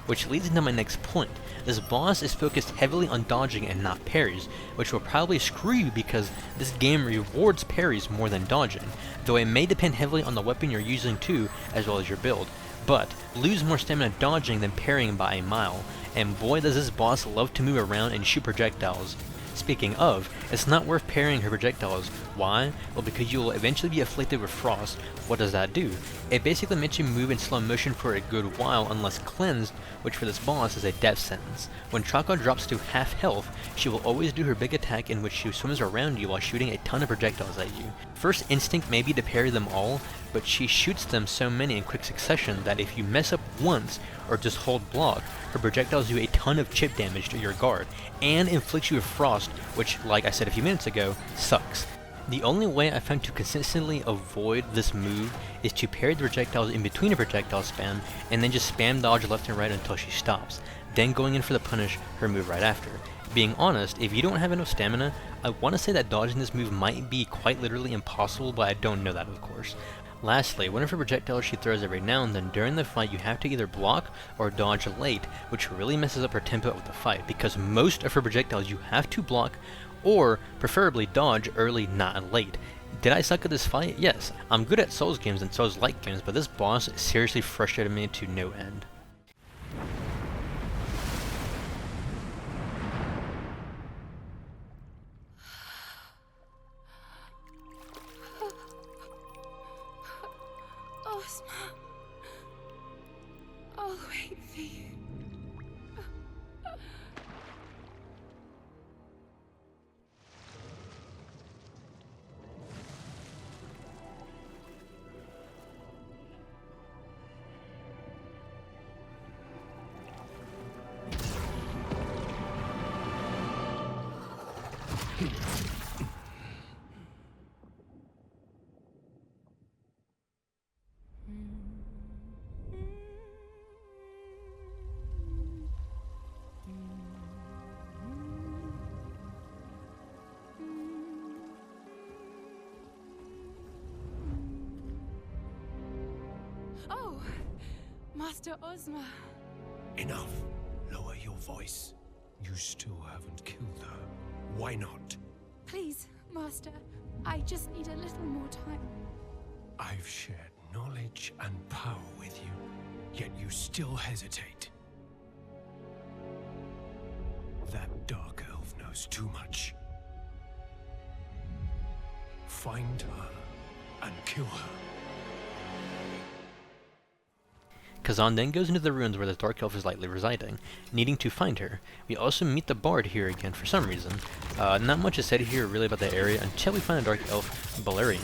Speaker 1: Which leads into my next point. This boss is focused heavily on dodging and not parries, which will probably screw you because this game rewards parries more than dodging, though it may depend heavily on the weapon you're using too, as well as your build. But lose more stamina dodging than parrying by a mile, and boy does this boss love to move around and shoot projectiles. Speaking of, it's not worth parrying her projectiles. Why? Well, because you will eventually be afflicted with frost. What does that do? It basically makes you move in slow motion for a good while unless cleansed, which for this boss is a death sentence. When Chaka drops to half health, she will always do her big attack in which she swims around you while shooting a ton of projectiles at you. First instinct may be to parry them all, but she shoots them so many in quick succession that if you mess up once, or just hold block, her projectiles do a ton of chip damage to your guard, and inflicts you with frost, which, like I said a few minutes ago, sucks. The only way I found to consistently avoid this move is to parry the projectiles in between a projectile spam, and then just spam dodge left and right until she stops, then going in for the punish her move right after. Being honest, if you don't have enough stamina, I want to say that dodging this move might be quite literally impossible, but I don't know that of course. Lastly, one of her projectiles she throws every now and then during the fight you have to either block or dodge late, which really messes up her tempo of the fight, because most of her projectiles you have to block or preferably dodge early, not late. Did I suck at this fight? Yes. I'm good at Souls games and Souls-like games, but this boss seriously frustrated me to no end.
Speaker 11: Ozma, I'll wait for you. Oh, Master Ozma.
Speaker 6: Enough. Lower your voice. You still haven't killed her. Why not?
Speaker 11: Please, Master. I just need a little more time.
Speaker 6: I've shared knowledge and power with you, yet you still hesitate. That dark elf knows too much. Find her and kill her.
Speaker 1: Khazan then goes into the ruins where the Dark Elf is likely residing, needing to find her. We also meet the Bard here again for some reason. Not much is said here really about the area until we find the Dark Elf, Balerion.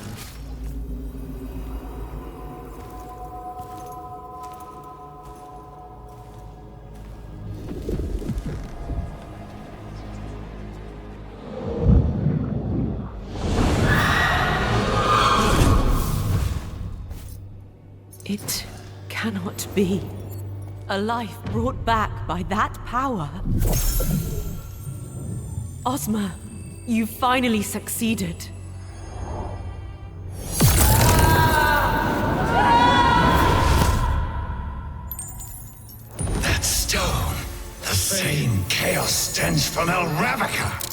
Speaker 5: It cannot be. A life brought back by that power. Ozma, you finally succeeded.
Speaker 6: That stone! The same chaos stench from El Ravnica!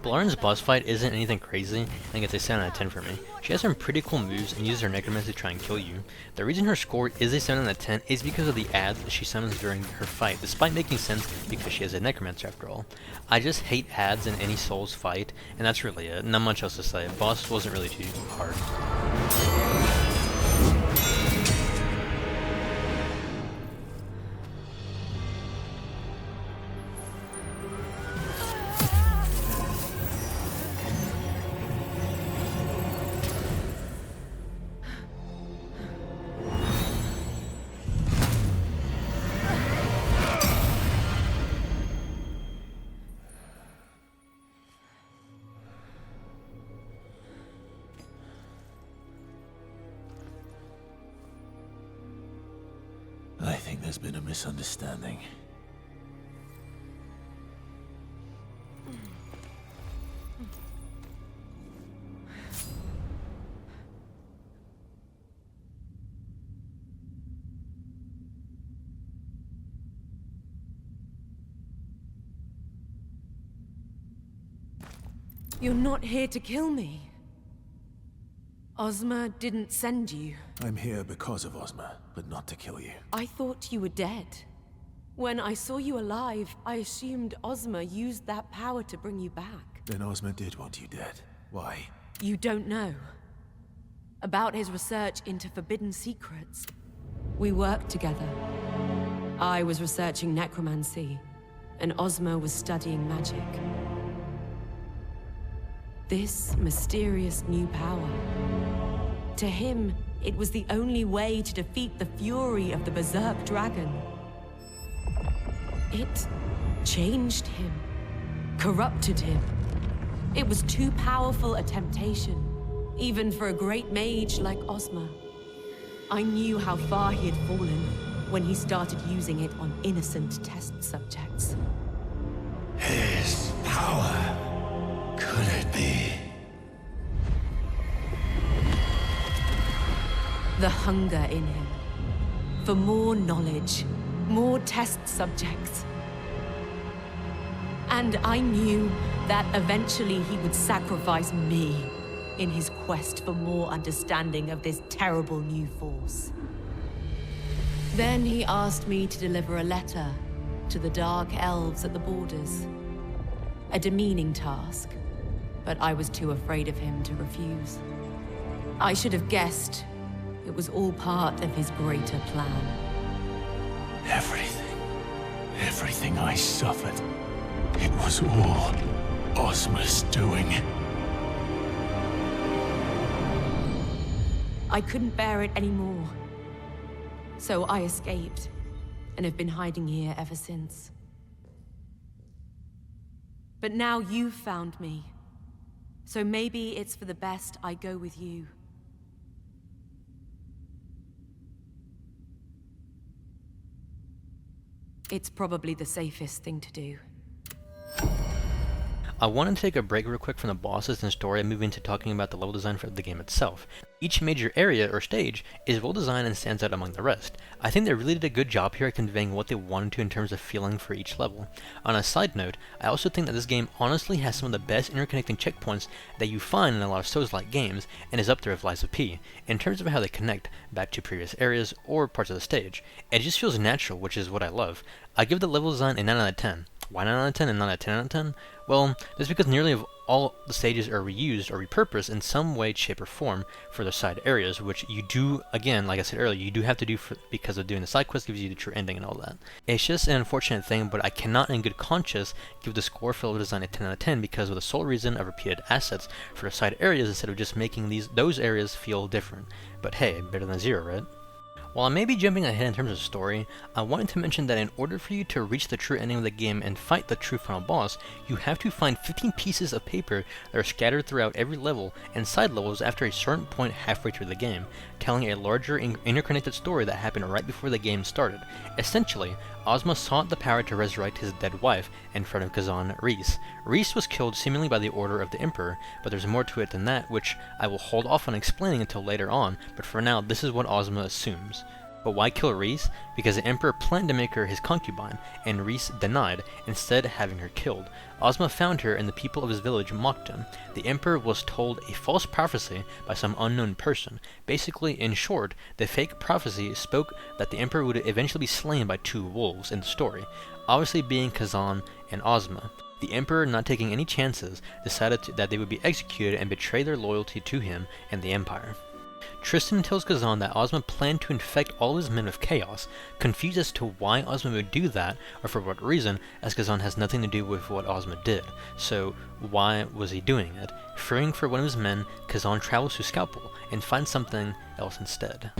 Speaker 1: Balarion's boss fight isn't anything crazy, and gets a 7 out of 10 for me. She has some pretty cool moves and uses her necromancy to try and kill you. The reason her score is a 7 out of 10 is because of the ads that she summons during her fight, despite making sense because she is a necromancer after all. I just hate ads in any Souls fight, and that's really it. Not much else to say. Boss wasn't really too hard.
Speaker 4: There's been a misunderstanding.
Speaker 5: You're not here to kill me. Ozma didn't send you.
Speaker 4: I'm here because of Ozma, but not to kill you.
Speaker 5: I thought you were dead. When I saw you alive, I assumed Ozma used that power to bring you back.
Speaker 4: Then Ozma did want you dead. Why?
Speaker 5: You don't know. About his research into forbidden secrets. We worked together. I was researching necromancy, and Ozma was studying magic. This mysterious new power. To him, it was the only way to defeat the fury of the Berserk Dragon. It changed him, corrupted him. It was too powerful a temptation, even for a great mage like Ozma. I knew how far he had fallen when he started using it on innocent test subjects.
Speaker 6: His power. Could it be?
Speaker 5: The hunger in him. For more knowledge, more test subjects. And I knew that eventually he would sacrifice me in his quest for more understanding of this terrible new force. Then he asked me to deliver a letter to the Dark Elves at the borders. A demeaning task, but I was too afraid of him to refuse. I should have guessed it was all part of his greater plan.
Speaker 4: Everything I suffered, it was all Ozma's doing.
Speaker 5: I couldn't bear it anymore. So I escaped, and have been hiding here ever since. But now you've found me. So maybe it's for the best I go with you. It's probably the safest thing to do.
Speaker 1: I want to take a break real quick from the bosses and story and move into talking about the level design for the game itself. Each major area or stage is well designed and stands out among the rest. I think they really did a good job here at conveying what they wanted to in terms of feeling for each level. On a side note, I also think that this game honestly has some of the best interconnecting checkpoints that you find in a lot of Souls-like games, and is up there with Lies of P, in terms of how they connect back to previous areas or parts of the stage. It just feels natural, which is what I love. I give the level design a 9 out of 10. Why 9 out of 10 and not a 10 out of 10? Well, that's because nearly all the stages are reused or repurposed in some way, shape, or form for their side areas, which you do, again, like I said earlier, you do have to do because of doing the side quest gives you the true ending and all that. It's just an unfortunate thing, but I cannot in good conscience give the score for level design a 10 out of 10 because of the sole reason of repeated assets for the side areas instead of just making those areas feel different. But hey, better than zero, right? While I may be jumping ahead in terms of story, I wanted to mention that in order for you to reach the true ending of the game and fight the true final boss, you have to find 15 pieces of paper that are scattered throughout every level and side levels after a certain point halfway through the game, telling a larger interconnected story that happened right before the game started. Essentially, Ozma sought the power to resurrect his dead wife in front of Khazan Rhys. Rhys was killed seemingly by the order of the Emperor, but there's more to it than that, which I will hold off on explaining until later on, but for now, this is what Ozma assumes. But why kill Rhys? Because the Emperor planned to make her his concubine, and Rhys denied, instead having her killed. Ozma found her and the people of his village mocked him. The Emperor was told a false prophecy by some unknown person. Basically, in short, the fake prophecy spoke that the Emperor would eventually be slain by two wolves in the story, obviously being Khazan and Ozma. The Emperor, not taking any chances, decided that they would be executed and betray their loyalty to him and the Empire. Tristan tells Khazan that Ozma planned to infect all his men with chaos, confused as to why Ozma would do that, or for what reason, as Khazan has nothing to do with what Ozma did. So, why was he doing it? Fearing for one of his men, Khazan travels to Scalpel and finds something else instead.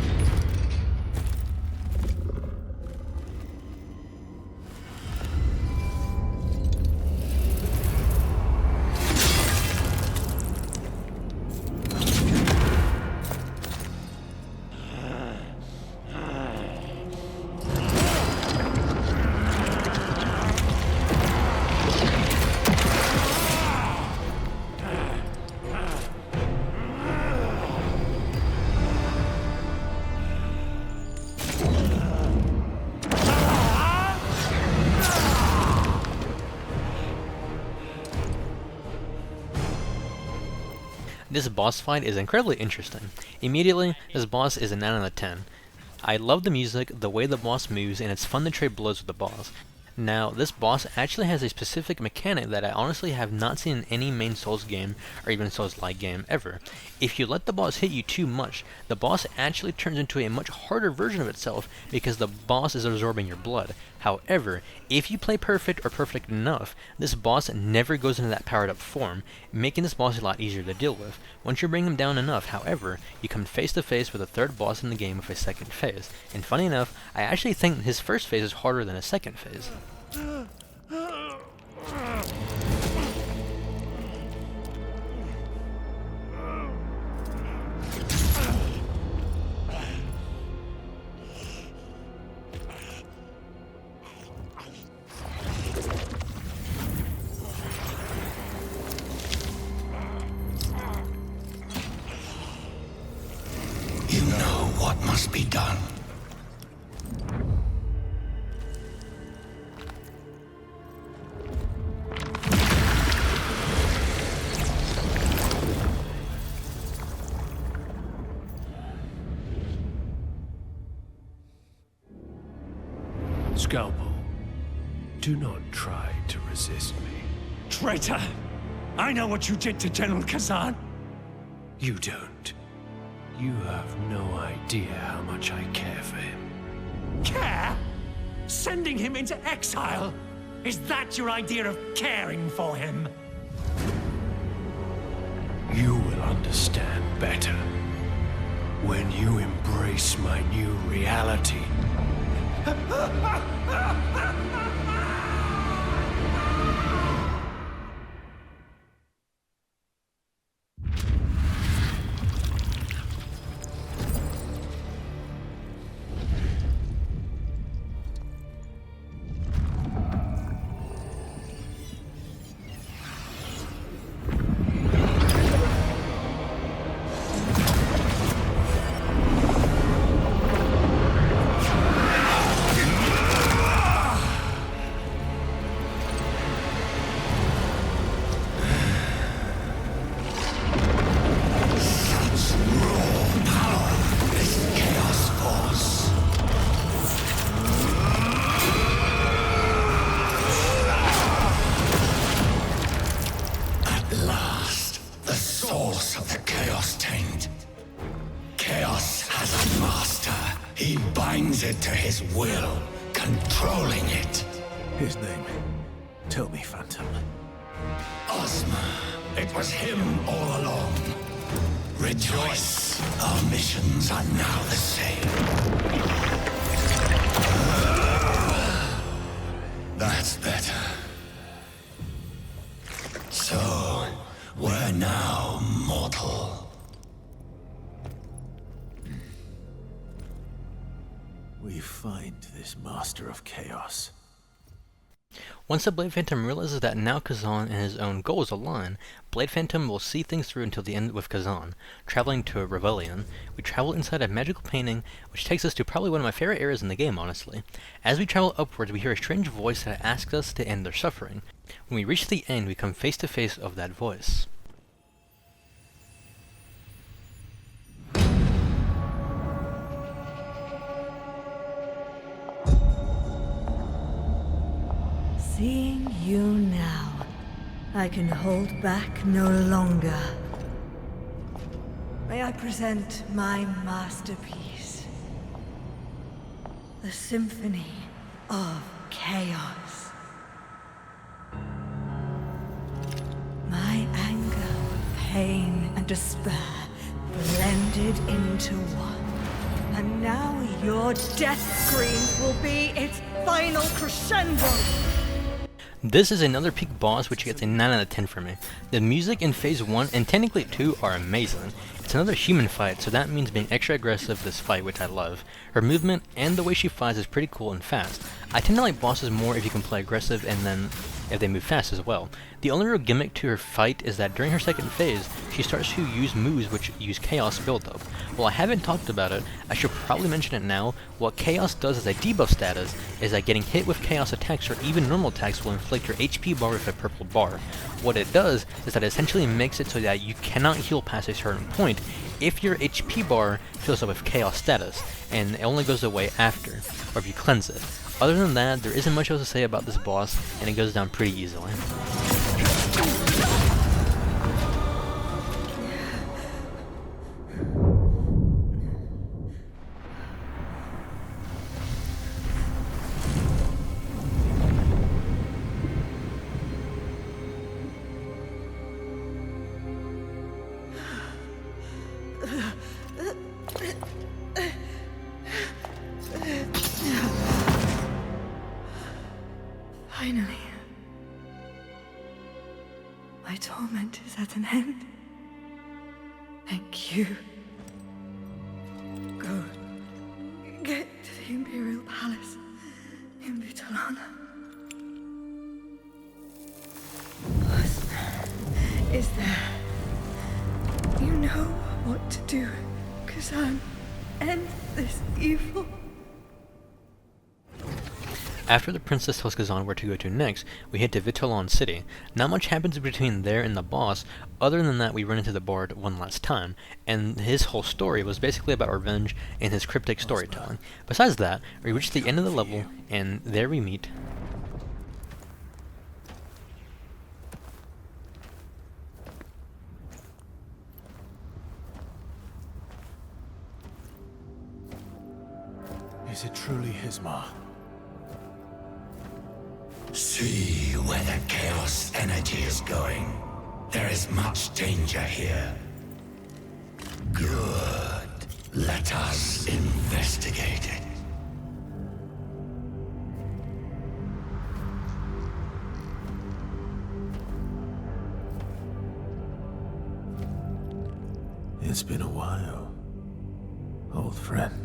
Speaker 1: This boss fight is incredibly interesting. Immediately, this boss is a 9 out of 10. I love the music, the way the boss moves, and it's fun to trade blows with the boss. Now, this boss actually has a specific mechanic that I honestly have not seen in any main Souls game, or even Souls-like game, ever. If you let the boss hit you too much, the boss actually turns into a much harder version of itself because the boss is absorbing your blood. However, if you play perfect or perfect enough, this boss never goes into that powered up form, making this boss a lot easier to deal with. Once you bring him down enough, however, you come face to face with a third boss in the game with a second phase. And funny enough, I actually think his first phase is harder than his second phase.
Speaker 6: You know what must be done.
Speaker 12: Scalpel, do not try to resist me.
Speaker 10: Traitor! I know what you did to General Khazan.
Speaker 12: You don't. You have no idea how much I care for him.
Speaker 10: Care? Sending him into exile? Is that your idea of caring for him?
Speaker 12: You will understand better when you embrace my new reality.
Speaker 6: He binds it to his will, controlling it.
Speaker 4: His name. Tell me, Phantom.
Speaker 6: Ozma. It was him all along. Rejoice. Our missions are now the same. That's better. So, we're now mortal.
Speaker 4: We find this Master of Chaos.
Speaker 1: Once the Blade Phantom realizes that now Khazan and his own goals align, Blade Phantom will see things through until the end with Khazan. Traveling to a Rebellion, we travel inside a magical painting, which takes us to probably one of my favorite areas in the game, honestly. As we travel upwards, we hear a strange voice that asks us to end their suffering. When we reach the end, we come face to face of that voice.
Speaker 13: Seeing you now, I can hold back no longer. May I present my masterpiece, the Symphony of Chaos. My anger, pain, and despair blended into one. And now your death scream will be its final crescendo.
Speaker 1: This is another peak boss which gets a 9 out of 10 for me. The music in Phase 1 and technically 2 are amazing. It's another human fight, so that means being extra aggressive this fight, which I love. Her movement and the way she fights is pretty cool and fast. I tend to like bosses more if you can play aggressive and then if they move fast as well. The only real gimmick to her fight is that during her second phase, she starts to use moves which use Chaos buildup. While I haven't talked about it, I should probably mention it now. What Chaos does as a debuff status is that getting hit with Chaos attacks or even normal attacks will inflict your HP bar with a purple bar. What it does is that it essentially makes it so that you cannot heal past a certain point if your HP bar fills up with Chaos status, and it only goes away after, or if you cleanse it. Other than that, there isn't much else to say about this boss, and it goes down pretty easily.
Speaker 13: Finally. My torment is at an end. Thank you. Go. Get to the Imperial Palace in Vitalana. What is there? You know what to do, Khazan. End this evil.
Speaker 1: After the princess tells Khazan where to go to next, we head to Vitalon City. Not much happens between there and the boss, other than that we run into the Bard one last time, and his whole story was basically about revenge and his cryptic storytelling. Besides that, we reach the end of the level, and there we meet
Speaker 4: Is it truly Hismar?
Speaker 6: See where the chaos energy is going. There is much danger here. Good. Let us investigate it.
Speaker 4: It's been a while, old friend.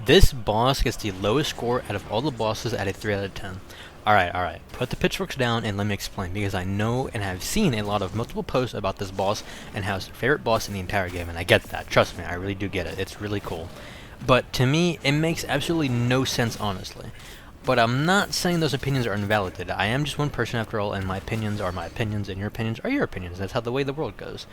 Speaker 1: This boss gets the lowest score out of all the bosses at a 3 out of 10. Alright, put the pitchforks down and let me explain, because I know and have seen a lot of multiple posts about this boss and how it's their favorite boss in the entire game, and I get that, trust me, I really do get it, it's really cool. But to me, it makes absolutely no sense, honestly. But I'm not saying those opinions are invalidated. I am just one person after all, and my opinions are my opinions, and your opinions are your opinions. That's how the way the world goes.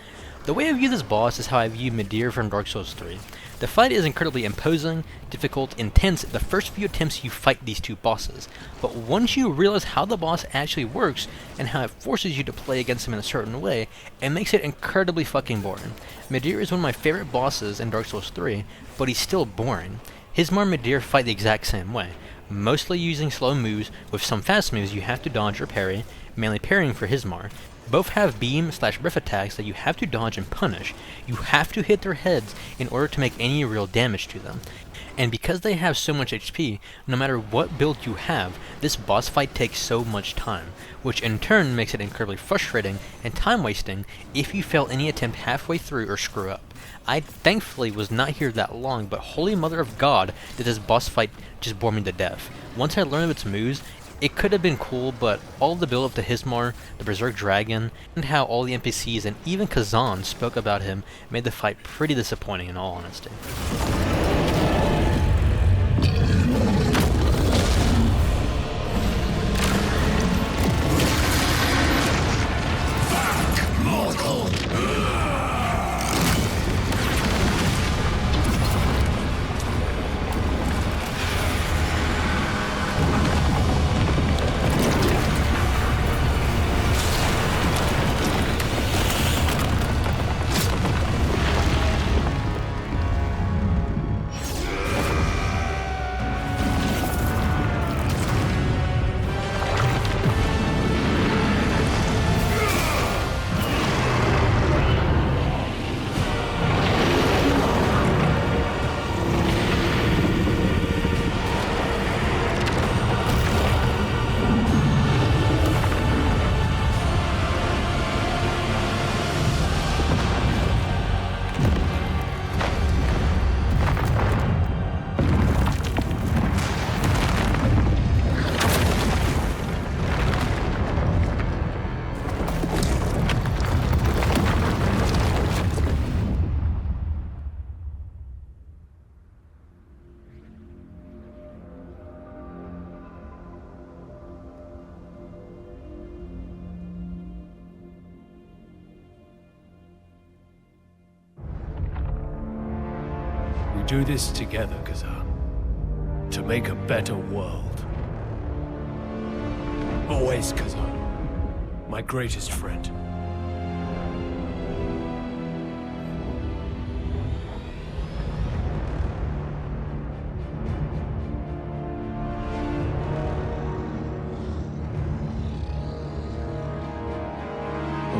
Speaker 1: The way I view this boss is how I view Midir from Dark Souls 3. The fight is incredibly imposing, difficult, intense the first few attempts you fight these two bosses, but once you realize how the boss actually works, and how it forces you to play against him in a certain way, it makes it incredibly fucking boring. Midir is one of my favorite bosses in Dark Souls 3, but he's still boring. Hismar and Midir fight the exact same way, mostly using slow moves with some fast moves you have to dodge or parry, mainly parrying for Hismar. Both have beam/breath attacks that you have to dodge and punish. You have to hit their heads in order to make any real damage to them. And because they have so much HP, no matter what build you have, this boss fight takes so much time, which in turn makes it incredibly frustrating and time wasting if you fail any attempt halfway through or screw up. I thankfully was not here that long, but holy mother of God did this boss fight just bore me to death. Once I learned of its moves, it could have been cool, but all of the build up to Hismar, the Berserk Dragon, and how all the NPCs and even Khazan spoke about him made the fight pretty disappointing in all honesty.
Speaker 12: We do this together, Khazan. To make a better world. Always, Khazan. My greatest friend.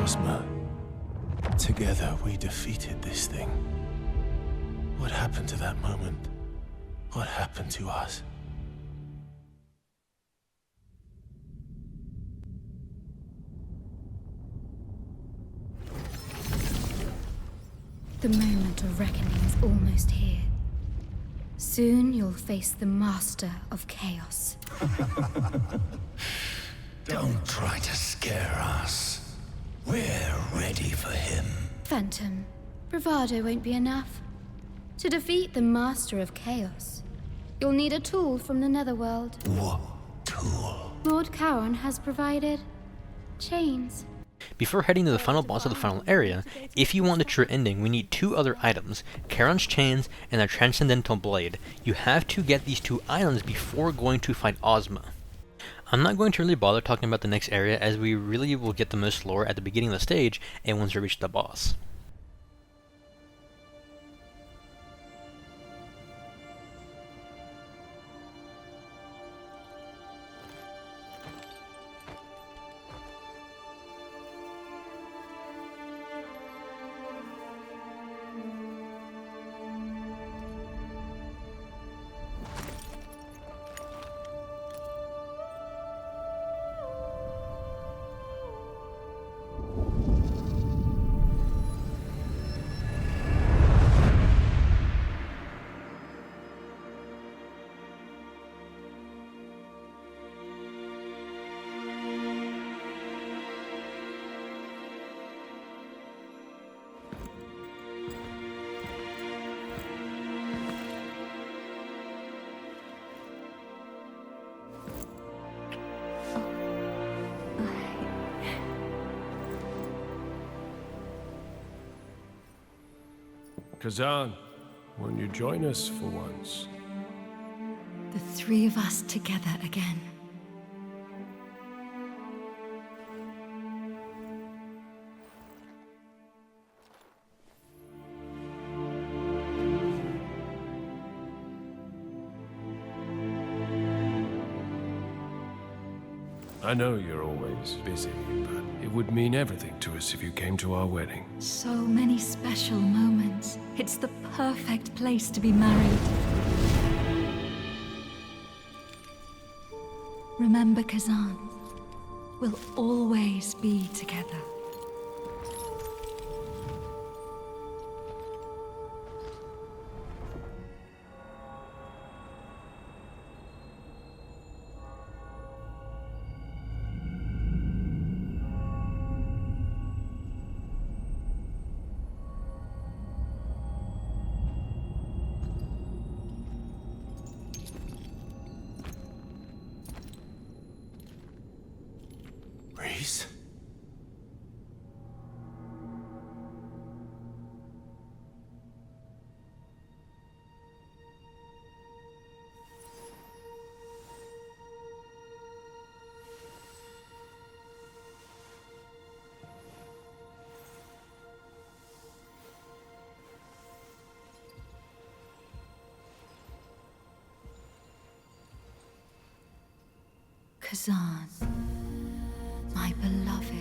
Speaker 4: Ozma, together we defeated this thing. What happened to that moment? What happened to us?
Speaker 11: The moment of reckoning is almost here. Soon you'll face the Master of Chaos.
Speaker 6: Don't try to scare us. We're ready for him.
Speaker 11: Phantom, bravado won't be enough. To defeat the Master of Chaos, you'll need a tool from the Netherworld.
Speaker 6: What tool?
Speaker 11: Lord Charon has provided chains.
Speaker 1: Before heading to the final boss of the final area, if you want the true ending, we need two other items, Charon's Chains and the Transcendental Blade. You have to get these two items before going to fight Ozma. I'm not going to really bother talking about the next area, as we really will get the most lore at the beginning of the stage and once we reach the boss.
Speaker 12: Khazan, won't you join us for once?
Speaker 13: The three of us together again.
Speaker 12: I know you're always busy, but it would mean everything to us if you came to our wedding.
Speaker 13: So many special moments. It's the perfect place to be married.
Speaker 11: Remember, Khazan. We'll always be together.
Speaker 4: Reese?
Speaker 11: Khazan, my beloved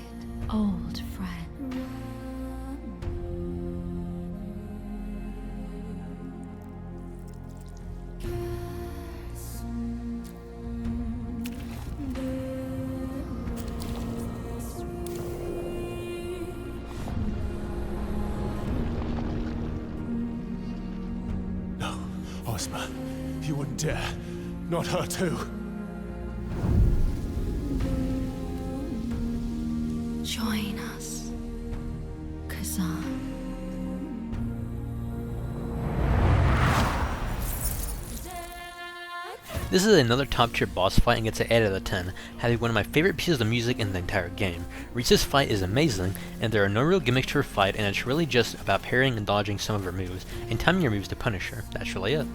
Speaker 11: old friend.
Speaker 4: No, Ozma, you wouldn't dare. Not her too.
Speaker 11: Join us, Khazan.
Speaker 1: This is another top tier boss fight and gets an 8 out of 10, having one of my favorite pieces of music in the entire game. Reese's fight is amazing, and there are no real gimmicks to her fight, and it's really just about parrying and dodging some of her moves, and timing your moves to punish her. That's really it.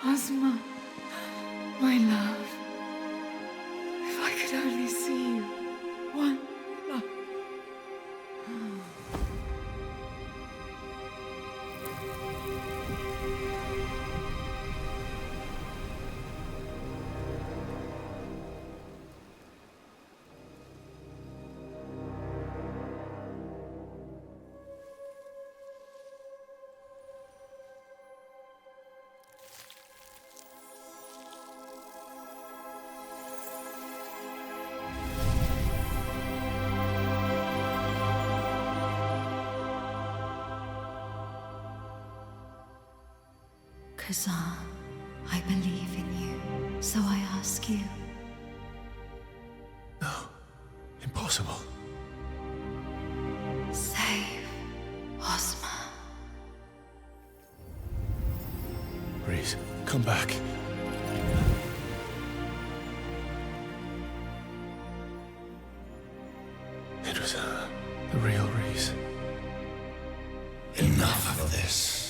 Speaker 13: Ozma, my love. If I could only see you. One love.
Speaker 11: Khazan, I believe in you, so I ask you.
Speaker 4: No. Impossible.
Speaker 11: Save Ozma.
Speaker 4: Reese, come back. It was the real Reese.
Speaker 6: Enough of this.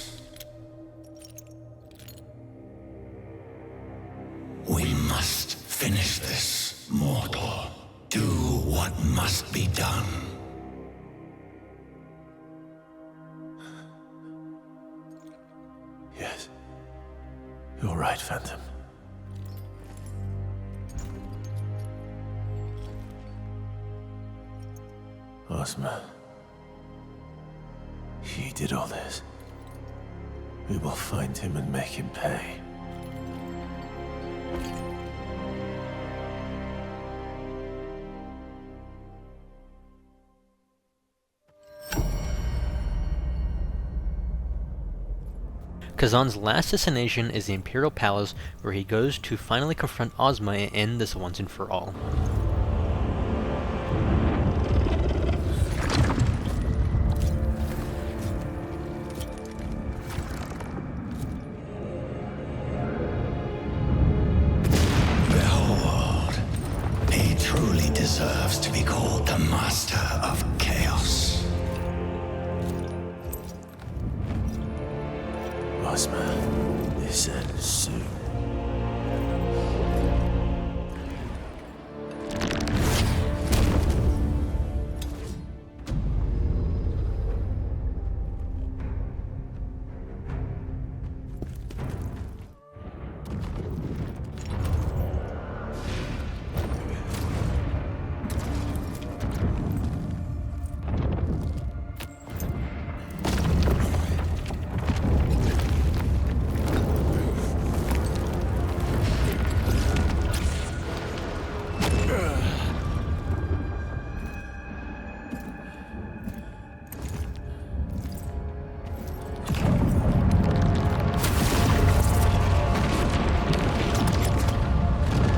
Speaker 6: We must finish this, mortal. Do what must be done.
Speaker 4: Yes. You're right, Phantom. Ozma, he did all this. We will find him and make him pay.
Speaker 1: Khazan's last destination is the Imperial Palace, where he goes to finally confront Ozma and end this once and for all.
Speaker 6: Behold, he truly deserves to be called the Master of Chaos.
Speaker 4: Ozma, this ends soon.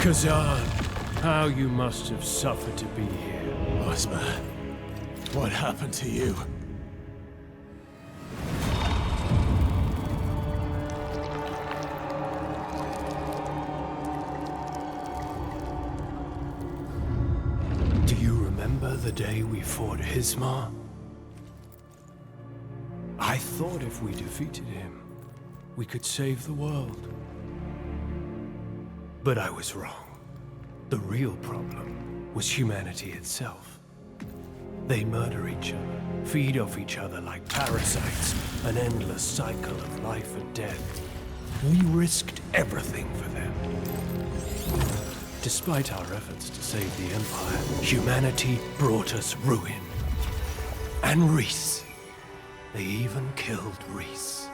Speaker 12: Khazan, how you must have suffered to be here.
Speaker 4: Ozma, what happened to you?
Speaker 12: Do you remember the day we fought Hismar? I thought if we defeated him, we could save the world. But I was wrong. The real problem was humanity itself. They murder each other, feed off each other like parasites, an endless cycle of life and death. We risked everything for them. Despite our efforts to save the Empire, humanity brought us ruin. And Reese. They even killed Reese.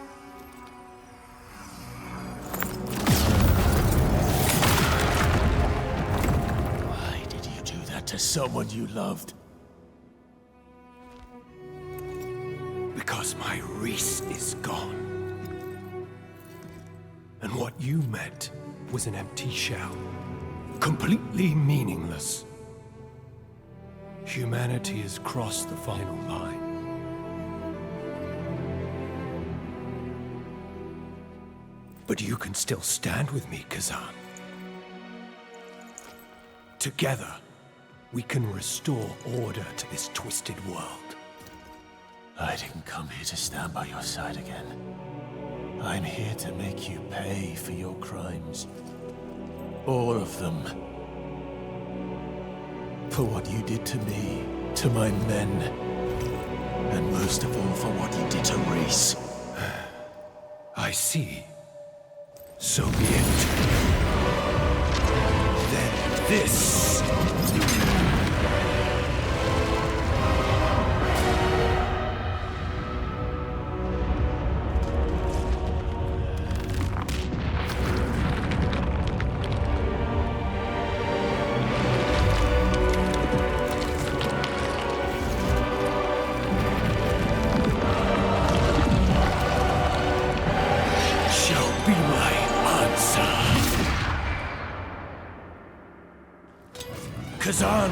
Speaker 4: To someone you loved.
Speaker 12: Because my Reese is gone. And what you meant was an empty shell. Completely meaningless. Humanity has crossed the final line. But you can still stand with me, Khazan. Together, we can restore order to this twisted world.
Speaker 4: I didn't come here to stand by your side again. I'm here to make you pay for your crimes. All of them. For what you did to me, to my men, and most of all for what you did to Reese.
Speaker 12: I see. So be it. Then this... Khazan,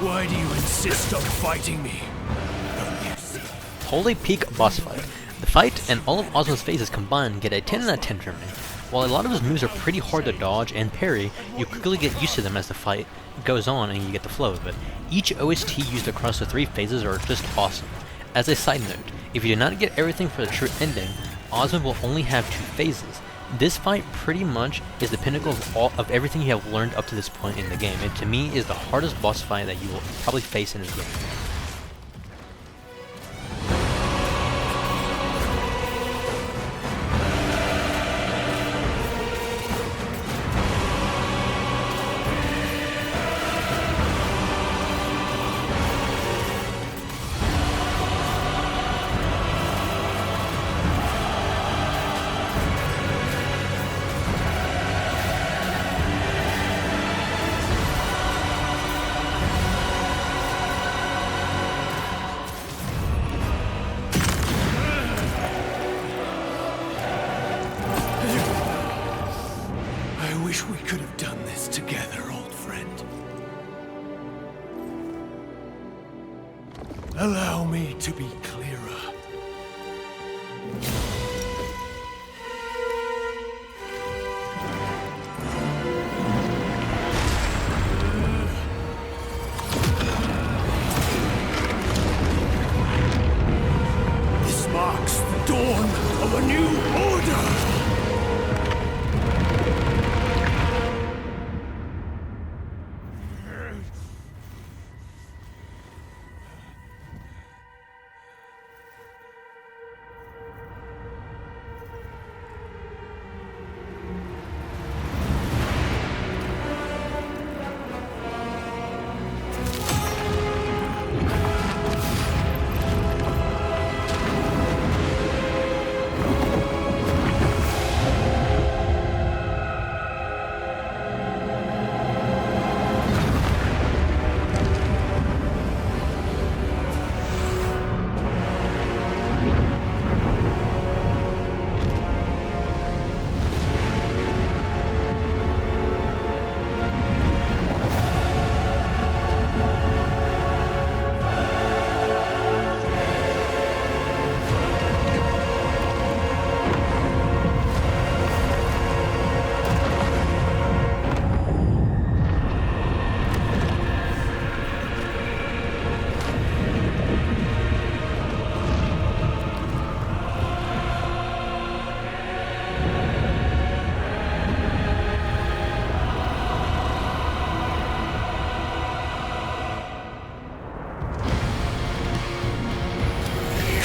Speaker 12: why do you insist on fighting me?
Speaker 1: Holy peak boss fight. The fight and all of Ozma's phases combined get a 10 out of 10 for me. While a lot of his moves are pretty hard to dodge and parry, you quickly get used to them as the fight goes on and you get the flow of it. Each OST used across the 3 phases are just awesome. As a side note, if you do not get everything for the true ending, Ozma will only have 2 phases. This fight pretty much is the pinnacle of everything you have learned up to this point in the game, and to me is the hardest boss fight that you will probably face in this game.
Speaker 12: Allow me to be clearer. This marks the dawn of a new order!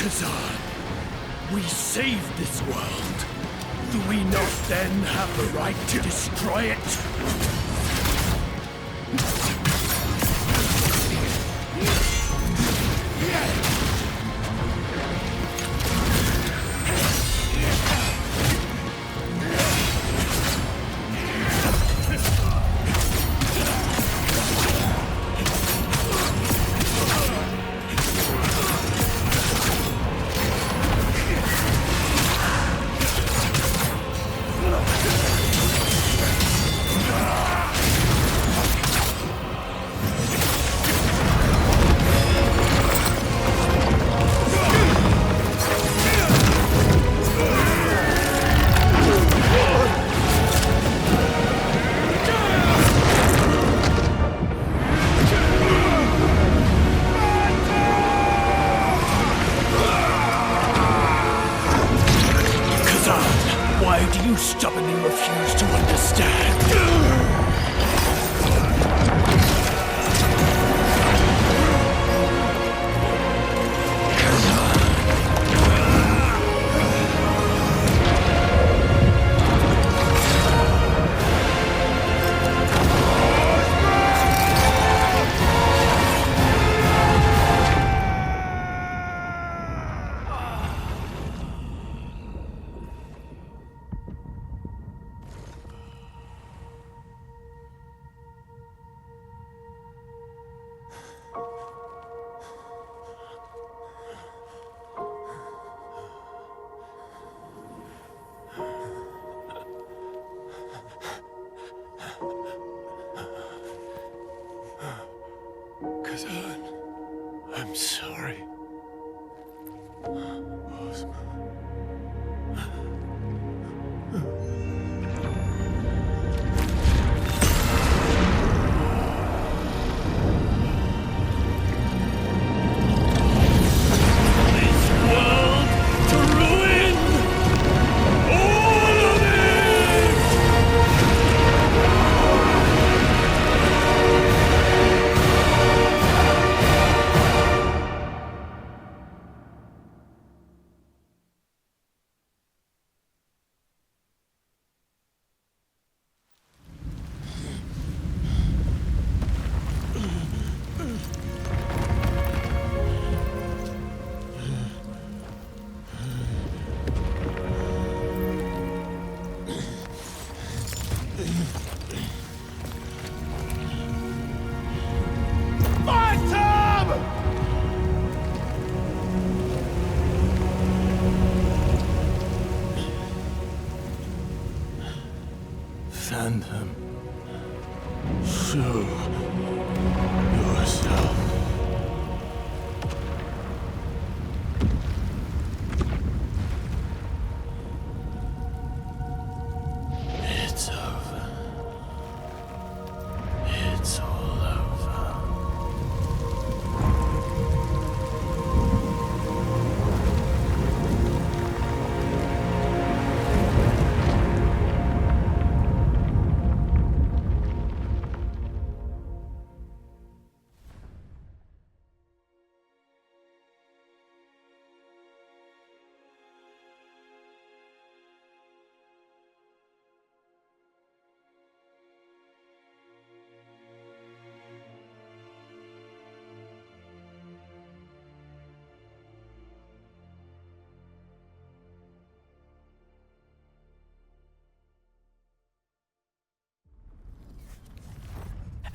Speaker 12: Khazan, we saved this world. Do we not then have the right to destroy it? Why do you stubbornly refuse to understand? Khazan, I'm sorry.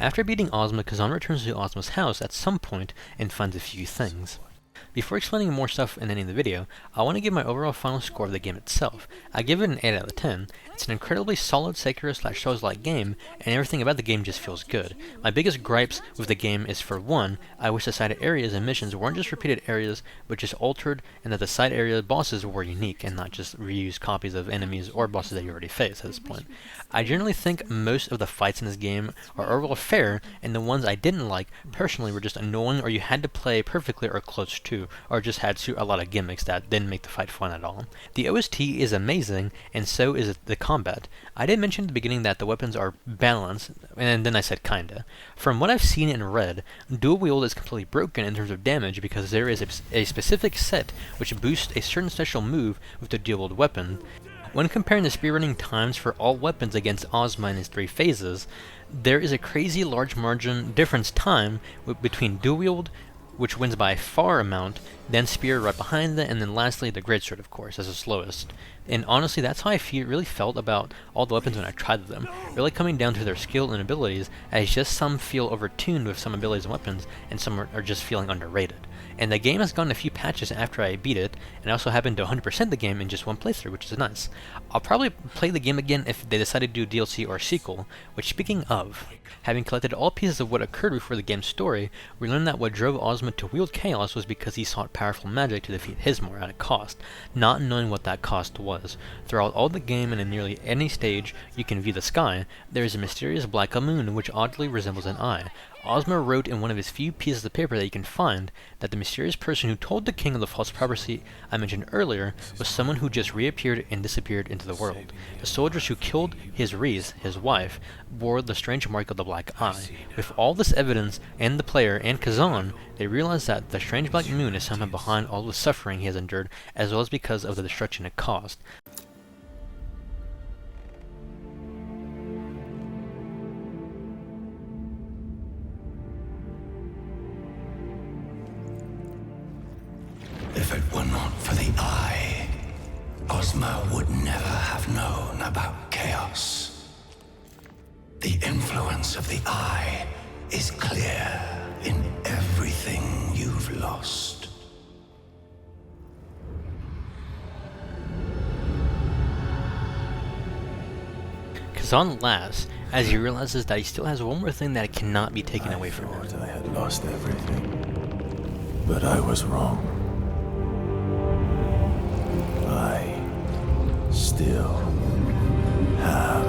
Speaker 1: After beating Ozma, Khazan returns to Ozma's house at some point and finds a few things. Before explaining more stuff in any of the video, I want to give my overall final score of the game itself. I give it an 8 out of 10. It's an incredibly solid Sekiro/Souls-like game, and everything about the game just feels good. My biggest gripes with the game is, for one, I wish the side areas and missions weren't just repeated areas, but just altered, and that the side area bosses were unique, and not just reused copies of enemies or bosses that you already face at this point. I generally think most of the fights in this game are overall fair, and the ones I didn't like, personally, were just annoying, or you had to play perfectly or close to, or just had a lot of gimmicks that didn't make the fight fun at all. The OST is amazing, and so is the combat. I did mention at the beginning that the weapons are balanced, and then I said kinda. From what I've seen and read, dual wield is completely broken in terms of damage because there is a specific set which boosts a certain special move with the dual wield weapon. When comparing the speedrunning times for all weapons against Ozma in his 3 phases, there is a crazy large margin difference time between dual wield, which wins by a far amount, then spear right behind that, and then lastly the greatsword, of course, as the slowest. And honestly, that's how I really felt about all the weapons when I tried them, really coming down to their skill and abilities, as just some feel overtuned with some abilities and weapons, and some are just feeling underrated. And the game has gotten a few patches after I beat it, and I also happened to 100% the game in just one playthrough, which is nice. I'll probably play the game again if they decide to do DLC or a sequel, which, speaking of, having collected all pieces of what occurred before the game's story, we learned that what drove Ozma to wield chaos was because he sought powerful magic to defeat Hismor at a cost, not knowing what that cost was. Throughout all the game and in nearly any stage you can view the sky, there is a mysterious black moon which oddly resembles an eye. Ozma wrote in one of his few pieces of paper that you can find that the mysterious person who told the king of the false prophecy I mentioned earlier was someone who just reappeared and disappeared into the world. The soldiers who killed his Reese, his wife, bore the strange mark of the black eye. With all this evidence and the player and Khazan, they realize that the strange black moon is somehow behind all the suffering he has endured, as well as because of the destruction it caused.
Speaker 6: If it were not for the Eye, Ozma would never have known about chaos. The influence of the Eye is clear in everything you've lost.
Speaker 1: Khazan laughs as he realizes that he still has one more thing that cannot be taken away from him.
Speaker 4: I had lost everything, but I was wrong. I still have